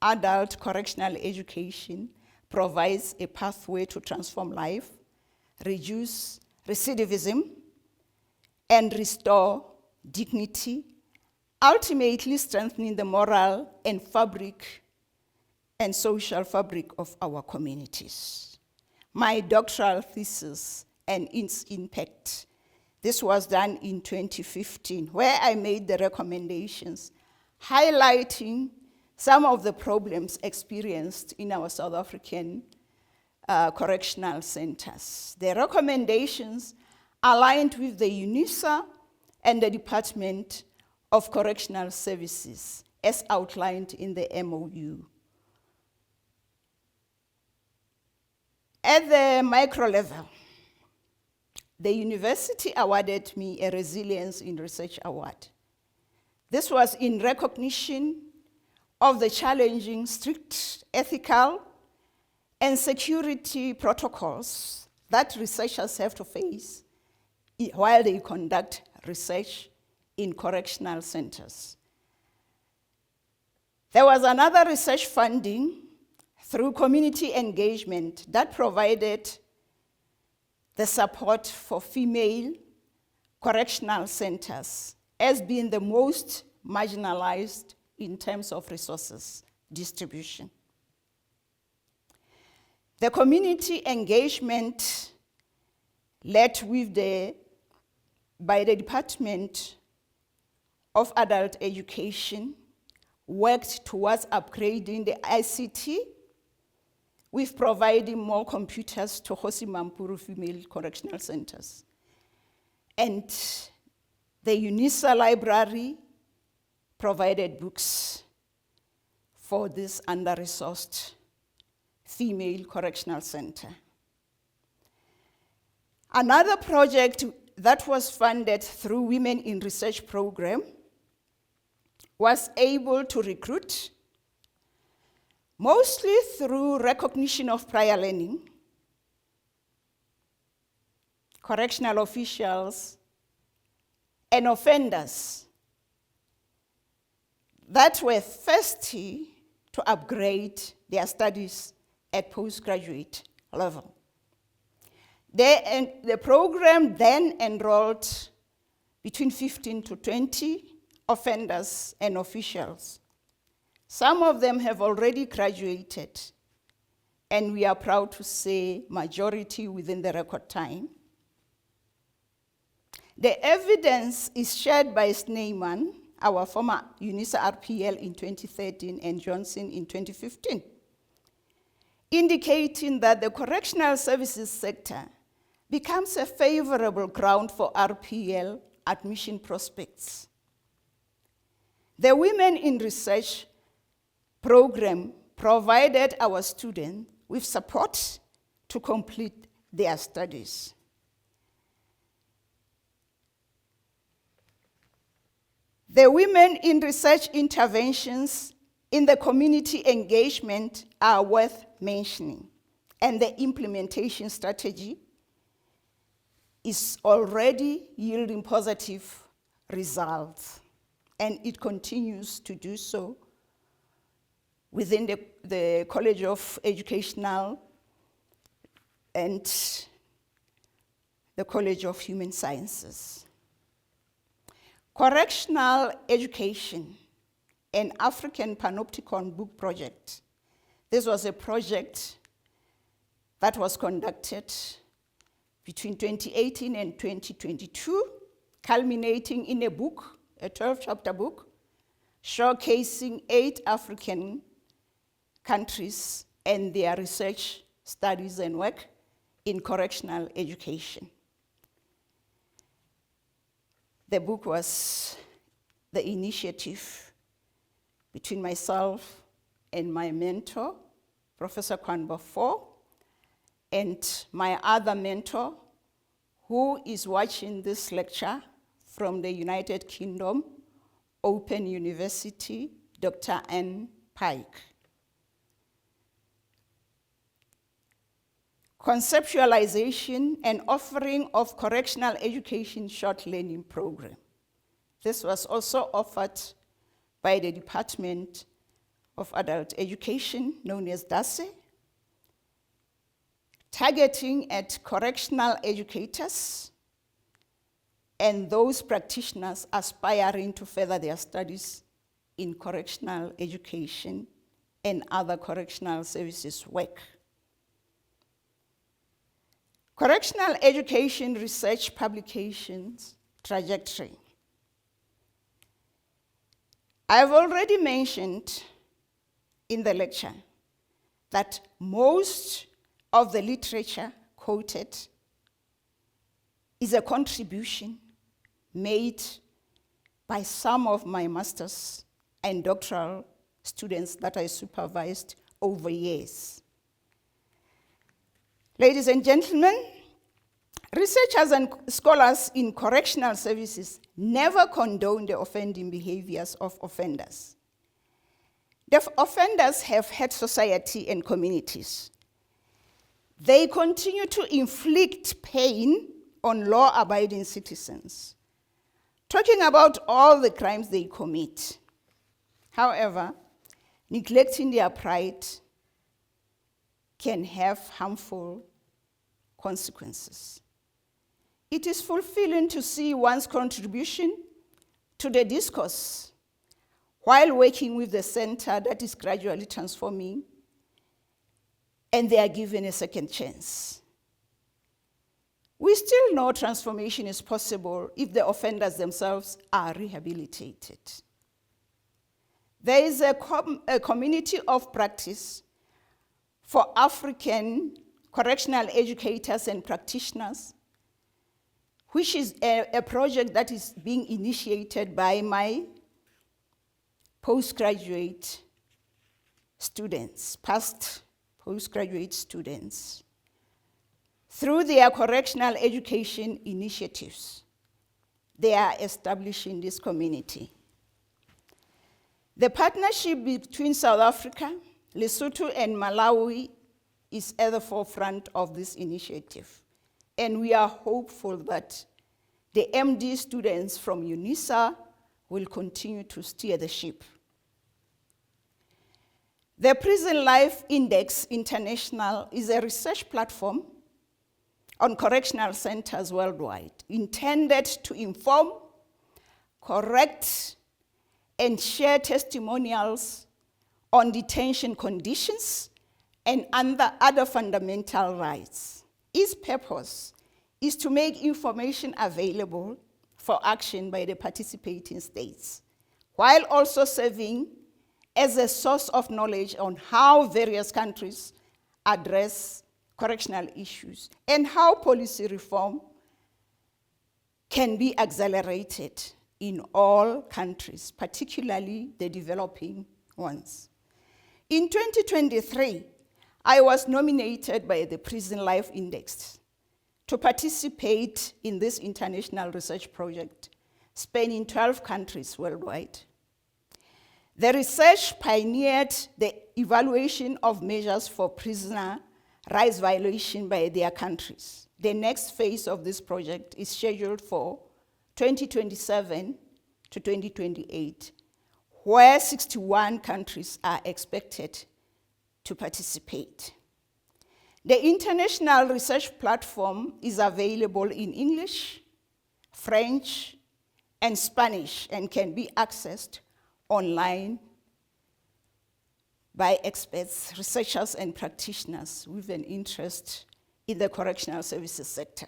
Adult correctional education provides a pathway to transform life, reduce recidivism, and restore dignity, ultimately strengthening the moral and social fabric of our communities. My doctoral thesis and its impact, this was done in 2015, where I made the recommendations highlighting some of the problems experienced in our South African correctional centers. The recommendations aligned with the UNISA and the Department of Correctional Services, as outlined in the MOU. At the micro level, the university awarded me a Resilience in Research Award. This was in recognition of the challenging, strict ethical and security protocols that researchers have to face while they conduct research in correctional centers. There was another research funding through community engagement that provided the support for female correctional centers as being the most marginalized in terms of resources distribution. The community engagement led by the Department of Adult Education worked towards upgrading the ICT with providing more computers to Hosi Mampuru female correctional centers. And the UNISA library provided books for this under-resourced female correctional center. Another project that was funded through Women in Research program was able to recruit, mostly through recognition of prior learning, correctional officials and offenders that were thirsty to upgrade their studies at postgraduate level. The program then enrolled between 15 to 20 offenders and officials. Some of them have already graduated, and we are proud to say majority within the record time. The evidence is shared by Snyman, our former UNISA RPL in 2013 and Johnson in 2015, indicating that the correctional services sector becomes a favorable ground for RPL admission prospects. The Women in Research program provided our students with support to complete their studies. The Women in Research interventions in the community engagement are worth mentioning, and the implementation strategy is already yielding positive results, and it continues to do so within the College of Educational and the College of Human Sciences. Correctional Education, an African Panopticon book project. This was a project that was conducted between 2018 and 2022, culminating in a book, a 12-chapter book, showcasing 8 African countries and their research, studies, and work in correctional education. The book was the initiative between myself and my mentor, Professor Kwanba Fo, and my other mentor, who is watching this lecture from the United Kingdom, Open University, Dr. Anne Pike. Conceptualization and offering of correctional education short learning program. This was also offered by the Department of Adult Education, known as DASE, targeting at correctional educators and those practitioners aspiring to further their studies in correctional education and other correctional services work. Correctional education research publications trajectory. I've already mentioned in the lecture that most of the literature quoted is a contribution made by some of my master's and doctoral students that I supervised over years. Ladies and gentlemen, researchers and scholars in correctional services never condone the offending behaviors of offenders. The offenders have had society and communities. They continue to inflict pain on law-abiding citizens, talking about all the crimes they commit. However, neglecting their pride can have harmful consequences. It is fulfilling to see one's contribution to the discourse while working with the center that is gradually transforming, and they are given a second chance. We still know transformation is possible if the offenders themselves are rehabilitated. There is a community of practice for African correctional educators and practitioners, which is a project that is being initiated by my postgraduate students, past postgraduate students, through their correctional education initiatives. They are establishing this community. The partnership between South Africa, Lesotho, and Malawi is at the forefront of this initiative. And we are hopeful that the MD students from UNISA will continue to steer the ship. The Prison Life Index International is a research platform on correctional centers worldwide, intended to inform, correct, and share testimonials on detention conditions and other fundamental rights. Its purpose is to make information available for action by the participating states, while also serving as a source of knowledge on how various countries address correctional issues and how policy reform can be accelerated in all countries, particularly the developing ones. In 2023, I was nominated by the Prison Life Index to participate in this international research project spanning 12 countries worldwide. The research pioneered the evaluation of measures for prisoner rights violation by their countries. The next phase of this project is scheduled for 2027 to 2028, where 61 countries are expected to participate. The international research platform is available in English, French, and Spanish, and can be accessed online by experts, researchers, and practitioners with an interest in the correctional services sector.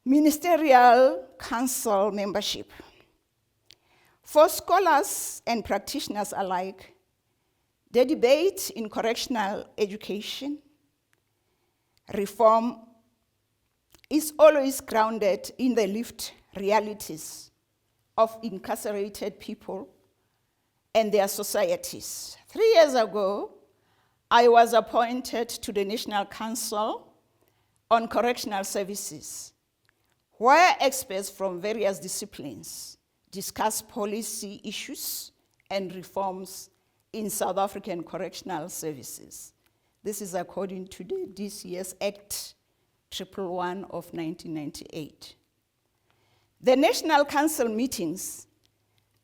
Ministerial Council membership. For scholars and practitioners alike, the debate in correctional education reform is always grounded in the lived realities of incarcerated people and their societies. 3 years ago, I was appointed to the National Council on Correctional Services, where experts from various disciplines discuss policy issues and reforms in South African correctional services. This is according to the DCS Act 111 of 1998. The National Council meetings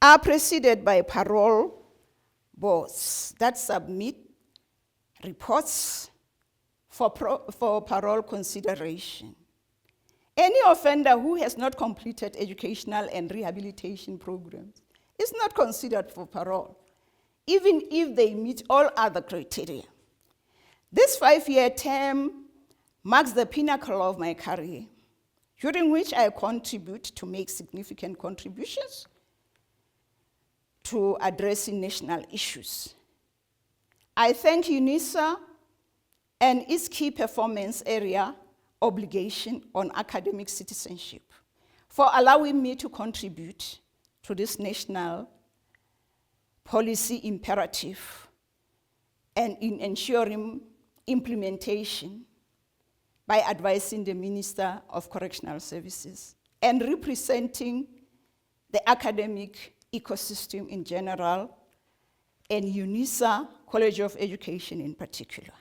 are preceded by parole boards that submit reports for parole consideration. Any offender who has not completed educational and rehabilitation programs is not considered for parole, even if they meet all other criteria. This 5-year term marks the pinnacle of my career, during which I contribute to make significant contributions to addressing national issues. I thank UNISA and its key performance area obligation on academic citizenship for allowing me to contribute to this national policy imperative and in ensuring implementation by advising the Minister of Correctional Services and representing the academic ecosystem in general and UNISA College of Education in particular.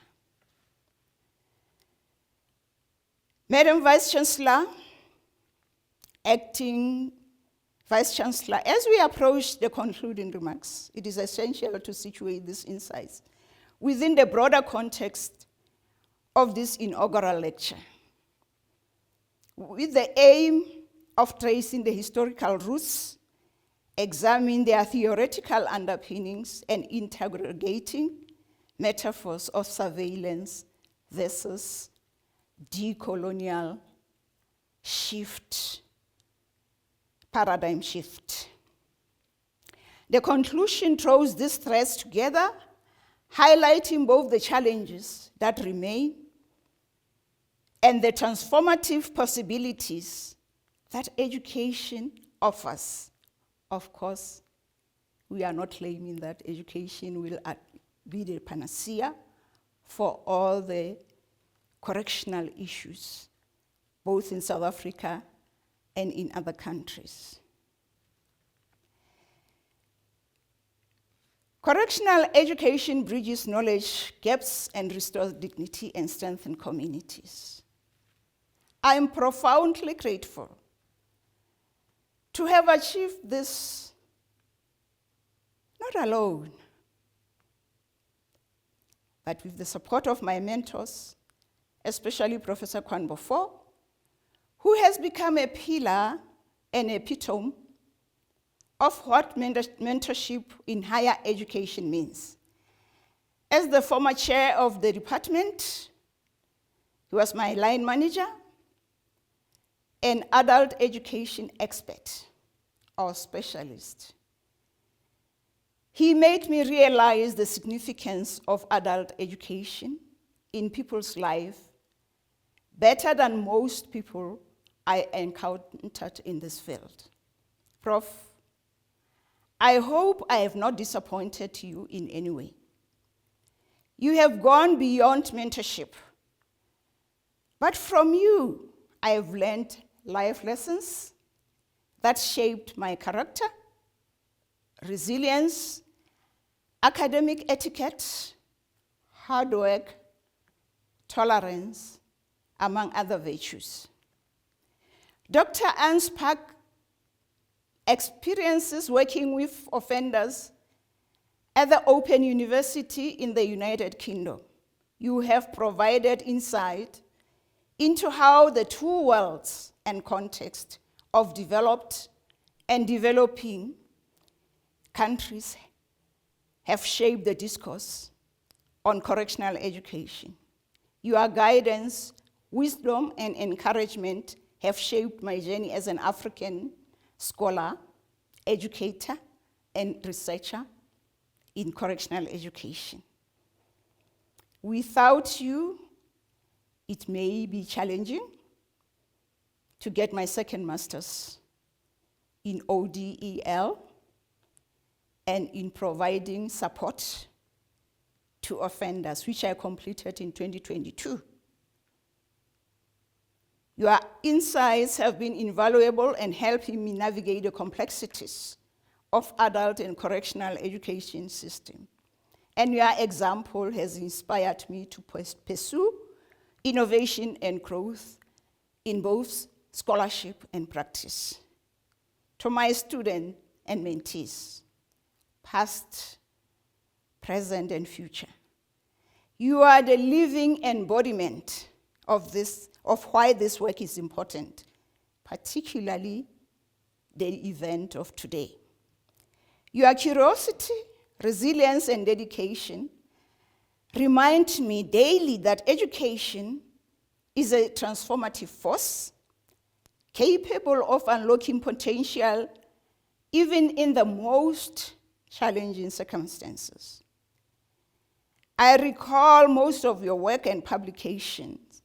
Madam Vice Chancellor, Acting Vice Chancellor, as we approach the concluding remarks, it is essential to situate these insights within the broader context of this inaugural lecture, with the aim of tracing the historical roots, examining their theoretical underpinnings, and interrogating metaphors of surveillance versus decolonial paradigm shift. The conclusion draws these threads together, highlighting both the challenges that remain and the transformative possibilities that education offers. Of course, we are not claiming that education will be the panacea for all the correctional issues, both in South Africa and in other countries. Correctional education bridges knowledge gaps and restores dignity and strengthens communities. I am profoundly grateful to have achieved this, not alone, but with the support of my mentors, especially Professor Kwanbofo, who has become a pillar and epitome of what mentorship in higher education means. As the former chair of the department, he was my line manager, an adult education expert or specialist. He made me realize the significance of adult education in people's life better than most people I encountered in this field. Prof, I hope I have not disappointed you in any way. You have gone beyond mentorship, but from you, I have learned life lessons that shaped my character, resilience, academic etiquette, hard work, tolerance, among other virtues. Dr. Anne's Park experiences working with offenders at the Open University in the United Kingdom. You have provided insight into how the two worlds and context of developed and developing countries have shaped the discourse on correctional education. Your guidance, wisdom, and encouragement have shaped my journey as an African scholar, educator, and researcher in correctional education. Without you, it may be challenging to get my second master's in ODEL and in providing support to offenders, which I completed in 2022. Your insights have been invaluable and helping me navigate the complexities of adult and correctional education system. And your example has inspired me to pursue innovation and growth in both scholarship and practice. To my students and mentees, past, present, and future, you are the living embodiment of why this work is important, particularly the event of today. Your curiosity, resilience, and dedication remind me daily that education is a transformative force capable of unlocking potential even in the most challenging circumstances. I recall most of your work and publications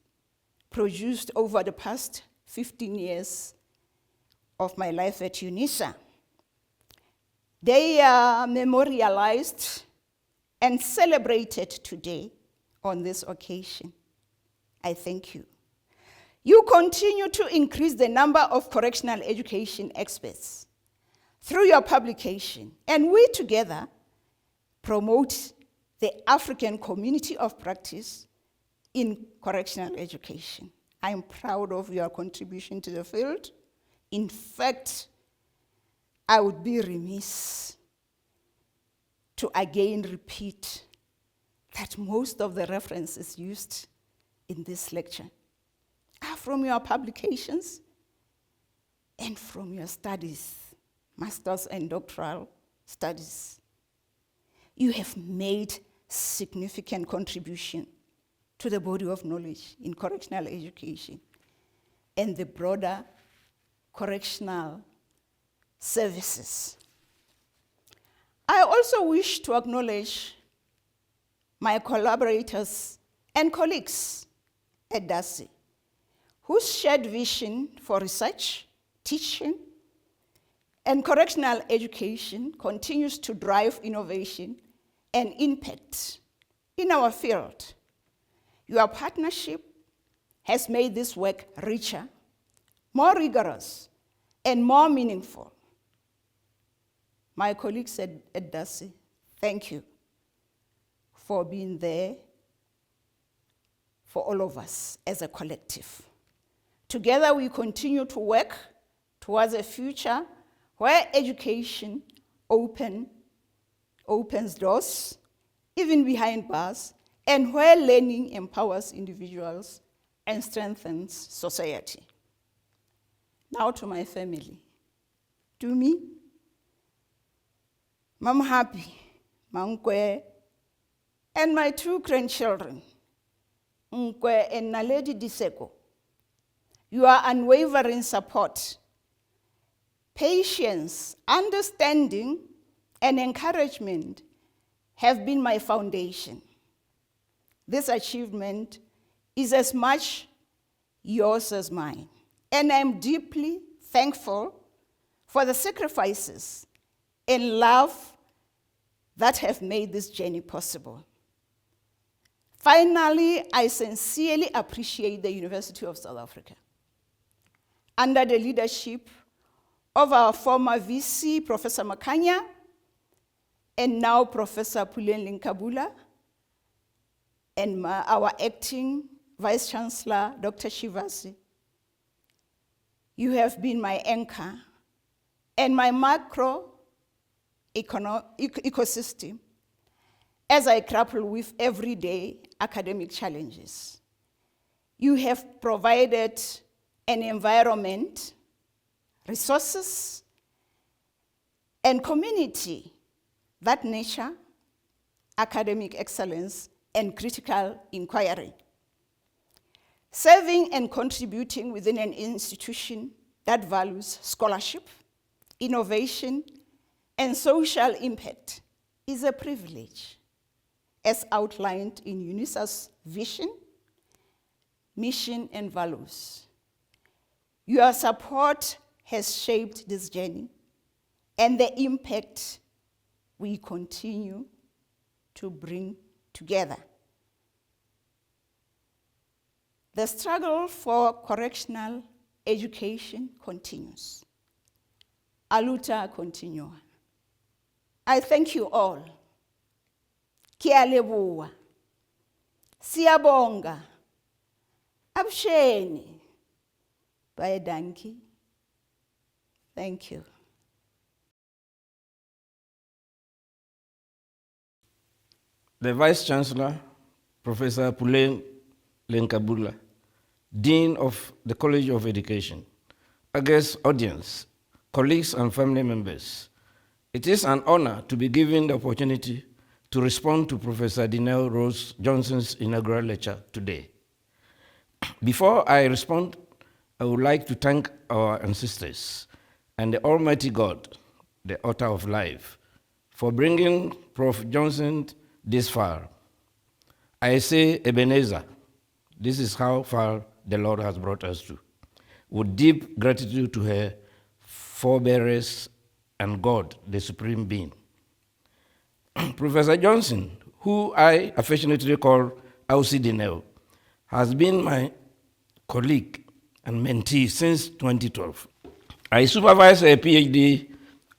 produced over the past 15 years of my life at UNISA. They are memorialized and celebrated today on this occasion. I thank you. You continue to increase the number of correctional education experts through your publication, and we together promote the African community of practice in correctional education. I'm proud of your contribution to the field. In fact, I would be remiss to again repeat that most of the references used in this lecture are from your publications and from your studies, master's and doctoral studies. You have made significant contribution to the body of knowledge in correctional education and the broader correctional services. I also wish to acknowledge my collaborators and colleagues at DASI, whose shared vision for research, teaching, and correctional education continues to drive innovation and impact in our field. Your partnership has made this work richer, more rigorous, and more meaningful. My colleagues at DASI, thank you for being there for all of us as a collective. Together we continue to work towards a future where education opens doors, even behind bars, and where learning empowers individuals and strengthens society. Now to my family. To me, Mama Happy, Mankwe, and my two grandchildren, Nkwe and Naledi Diseko. Your unwavering support, patience, understanding, and encouragement have been my foundation. This achievement is as much yours as mine, and I'm deeply thankful for the sacrifices and love that have made this journey possible. Finally, I sincerely appreciate the University of South Africa. Under the leadership of our former VC, Professor Makanya, and now Professor Puleng Linkabula, and our acting Vice Chancellor, Dr. Shivasi, you have been my anchor and my macro ecosystem as I grapple with everyday academic challenges. You have provided an environment, resources, and community that nurture academic excellence and critical inquiry. Serving and contributing within an institution that values scholarship, innovation, and social impact is a privilege, as outlined in UNISA's vision, mission, and values. Your support has shaped this journey and the impact we continue to bring together. The struggle for correctional education continues. Aluta continua. I thank you all. Kia leboha. Siyabonga. Absheni. Bye, Danki. Thank you. The Vice Chancellor, Professor Puleng Linkabula, Dean of the College of Education, august audience, colleagues and family members, it is an honor to be given the opportunity to respond to Professor Dineo Rose Johnson's inaugural lecture today. Before I respond, I would like to thank our ancestors and the Almighty God, the author of life, for bringing Prof. Johnson this far. I say, Ebenezer, this is how far the Lord has brought us to, with deep gratitude to her forbearance and God, the Supreme Being. Professor Johnson, who I affectionately call Ausi Lineo, has been my colleague and mentee since 2012. I supervise her PhD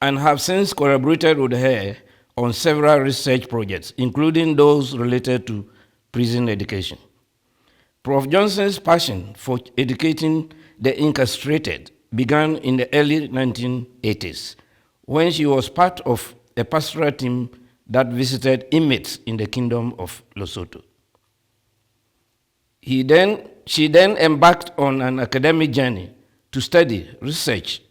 and have since collaborated with her on several research projects, including those related to prison education. Prof. Johnson's passion for educating the incarcerated began in the early 1980s, when she was part of a pastoral team that visited inmates in the Kingdom of Lesotho. She then embarked on an academic journey to study, research,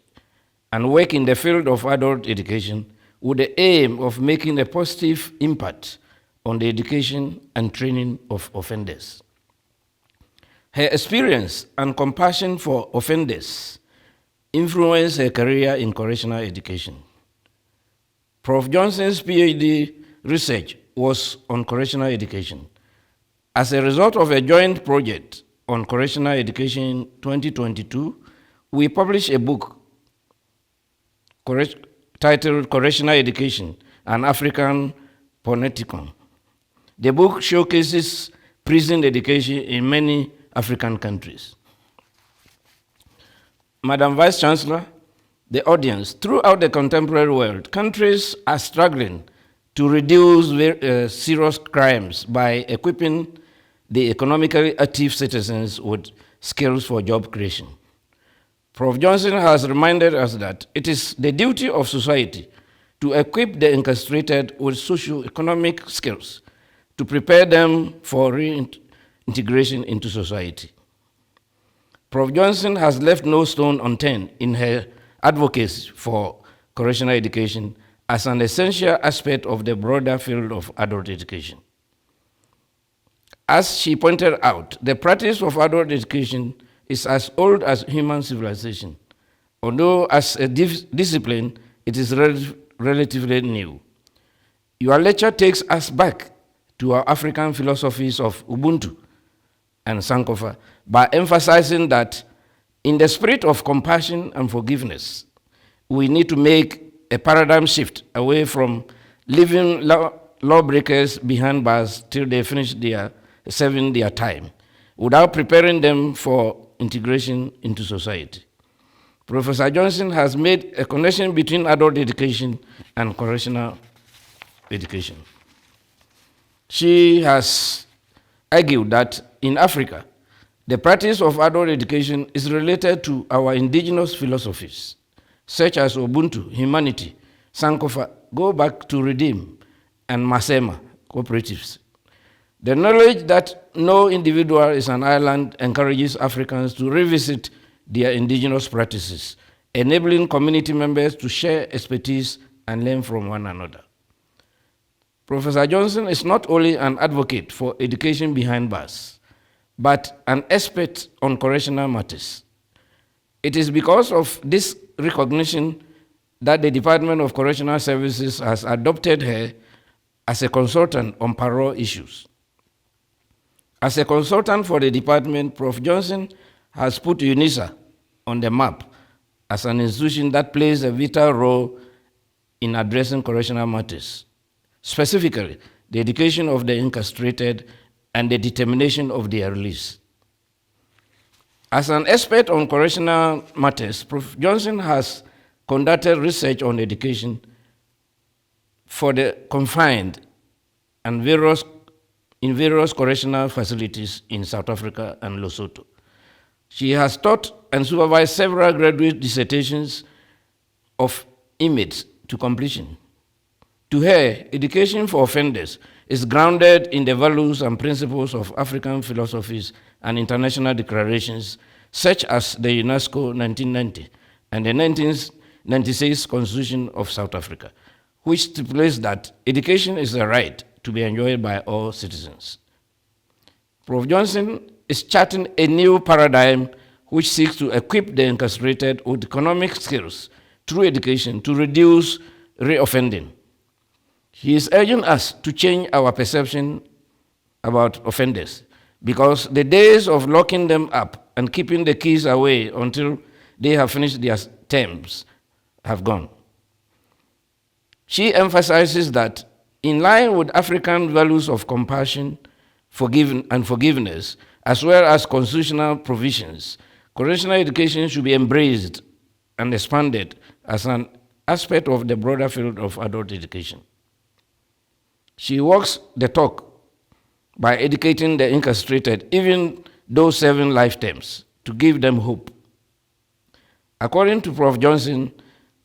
and work in the field of adult education with the aim of making a positive impact on the education and training of offenders. Her experience and compassion for offenders influenced her career in correctional education. Prof. Johnson's PhD research was on correctional education. As a result of a joint project on correctional education in 2022, we published a book titled Correctional Education, an African Panopticon. The book showcases prison education in many African countries. Madam Vice Chancellor, the audience, throughout the contemporary world, countries are struggling to reduce serious crimes by equipping the economically active citizens with skills for job creation. Prof. Johnson has reminded us that it is the duty of society to equip the incarcerated with socio-economic skills to prepare them for reintegration into society. Prof. Johnson has left no stone unturned in her advocacy for correctional education as an essential aspect of the broader field of adult education. As she pointed out, the practice of adult education is as old as human civilization, although as a discipline, it is relatively new. Your lecture takes us back to our African philosophies of Ubuntu and Sankofa by emphasizing that in the spirit of compassion and forgiveness, we need to make a paradigm shift away from leaving lawbreakers behind bars till they finish serving their time, without preparing them for integration into society. Professor Johnson has made a connection between adult education and correctional education. She has argued that in Africa, the practice of adult education is related to our indigenous philosophies, such as Ubuntu, humanity, Sankofa, go back to Redeem, and Masema, cooperatives. The knowledge that no individual is an island encourages Africans to revisit their indigenous practices, enabling community members to share expertise and learn from one another. Professor Johnson is not only an advocate for education behind bars, but an expert on correctional matters. It is because of this recognition that the Department of Correctional Services has adopted her as a consultant on parole issues. As a consultant for the department, Prof. Johnson has put UNISA on the map as an institution that plays a vital role in addressing correctional matters, specifically the education of the incarcerated and the determination of their release. As an expert on correctional matters, Prof. Johnson has conducted research on education for the confined and in various correctional facilities in South Africa and Lesotho. She has taught and supervised several graduate dissertations of inmates to completion. To her, education for offenders is grounded in the values and principles of African philosophies and international declarations, such as the UNESCO 1990 and the 1996 Constitution of South Africa, which stipulates that education is a right to be enjoyed by all citizens. Prof. Johnson is charting a new paradigm which seeks to equip the incarcerated with economic skills through education to reduce reoffending. He is urging us to change our perception about offenders because the days of locking them up and keeping the keys away until they have finished their terms have gone. She emphasizes that in line with African values of compassion, forgiveness, as well as constitutional provisions, correctional education should be embraced and expanded as an aspect of the broader field of adult education. She walks the talk by educating the incarcerated, even those serving life terms, to give them hope. According to Prof. Johnson,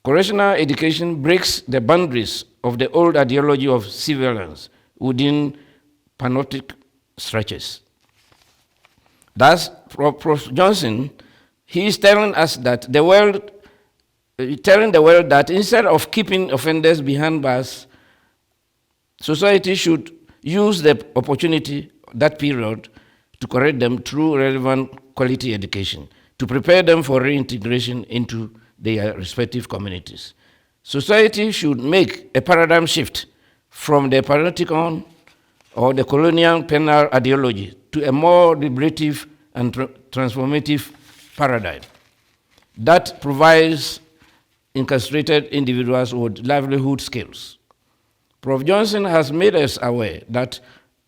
correctional education breaks the boundaries of the old ideology of surveillance within panoptic structures. Thus, Prof. Johnson, he is telling us that the world that instead of keeping offenders behind bars, society should use the opportunity, that period, to correct them through relevant quality education, to prepare them for reintegration into their respective communities. Society should make a paradigm shift from the panopticon or the colonial penal ideology to a more liberative and transformative paradigm that provides incarcerated individuals with livelihood skills. Prof. Johnson has made us aware that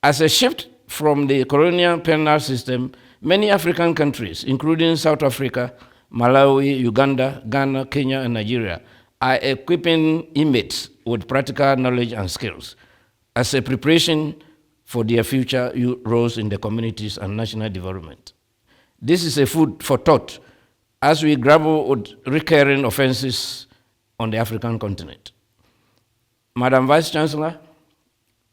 as a shift from the colonial penal system, many African countries, including South Africa, Malawi, Uganda, Ghana, Kenya, and Nigeria, are equipping inmates with practical knowledge and skills as a preparation for their future roles in the communities and national development. This is a food for thought as we grapple with recurring offenses on the African continent. Madam Vice Chancellor,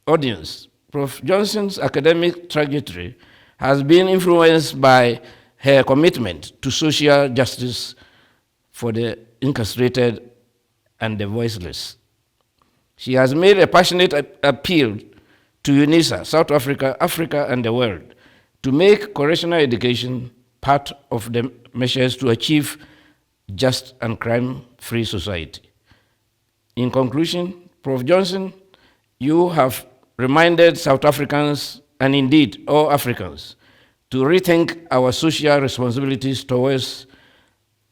audience, Prof. Johnson's academic trajectory has been influenced by her commitment to social justice for the incarcerated and the voiceless. She has made a passionate appeal to UNISA, South Africa, Africa, and the world to make correctional education part of the measures to achieve just and crime-free society. In conclusion, Prof. Johnson, you have reminded South Africans, and indeed all Africans, to rethink our social responsibilities towards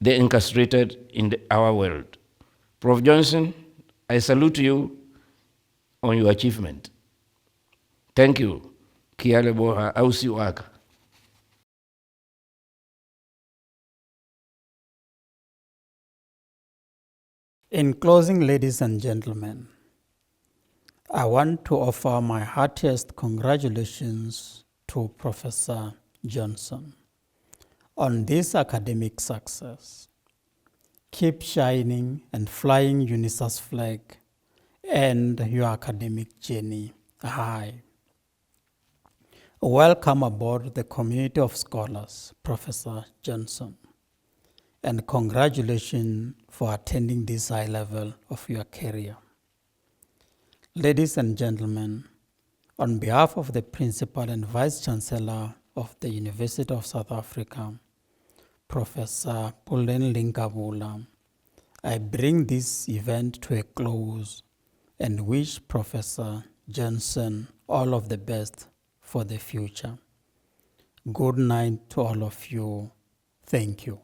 the incarcerated in our world. Prof. Johnson, I salute you on your achievement. Thank you. Kialeboha Ausiwaka. In closing, ladies and gentlemen, I want to offer my heartiest congratulations to Professor Johnson on this academic success. Keep shining and flying UNISA's flag and your academic journey high. Welcome aboard the community of scholars, Professor Johnson, and congratulations for attending this high level of your career. Ladies and gentlemen, on behalf of the Principal and Vice Chancellor of the University of South Africa, Professor Pulen Linkabula, I bring this event to a close and wish Professor Johnson all of the best for the future. Good night to all of you. Thank you.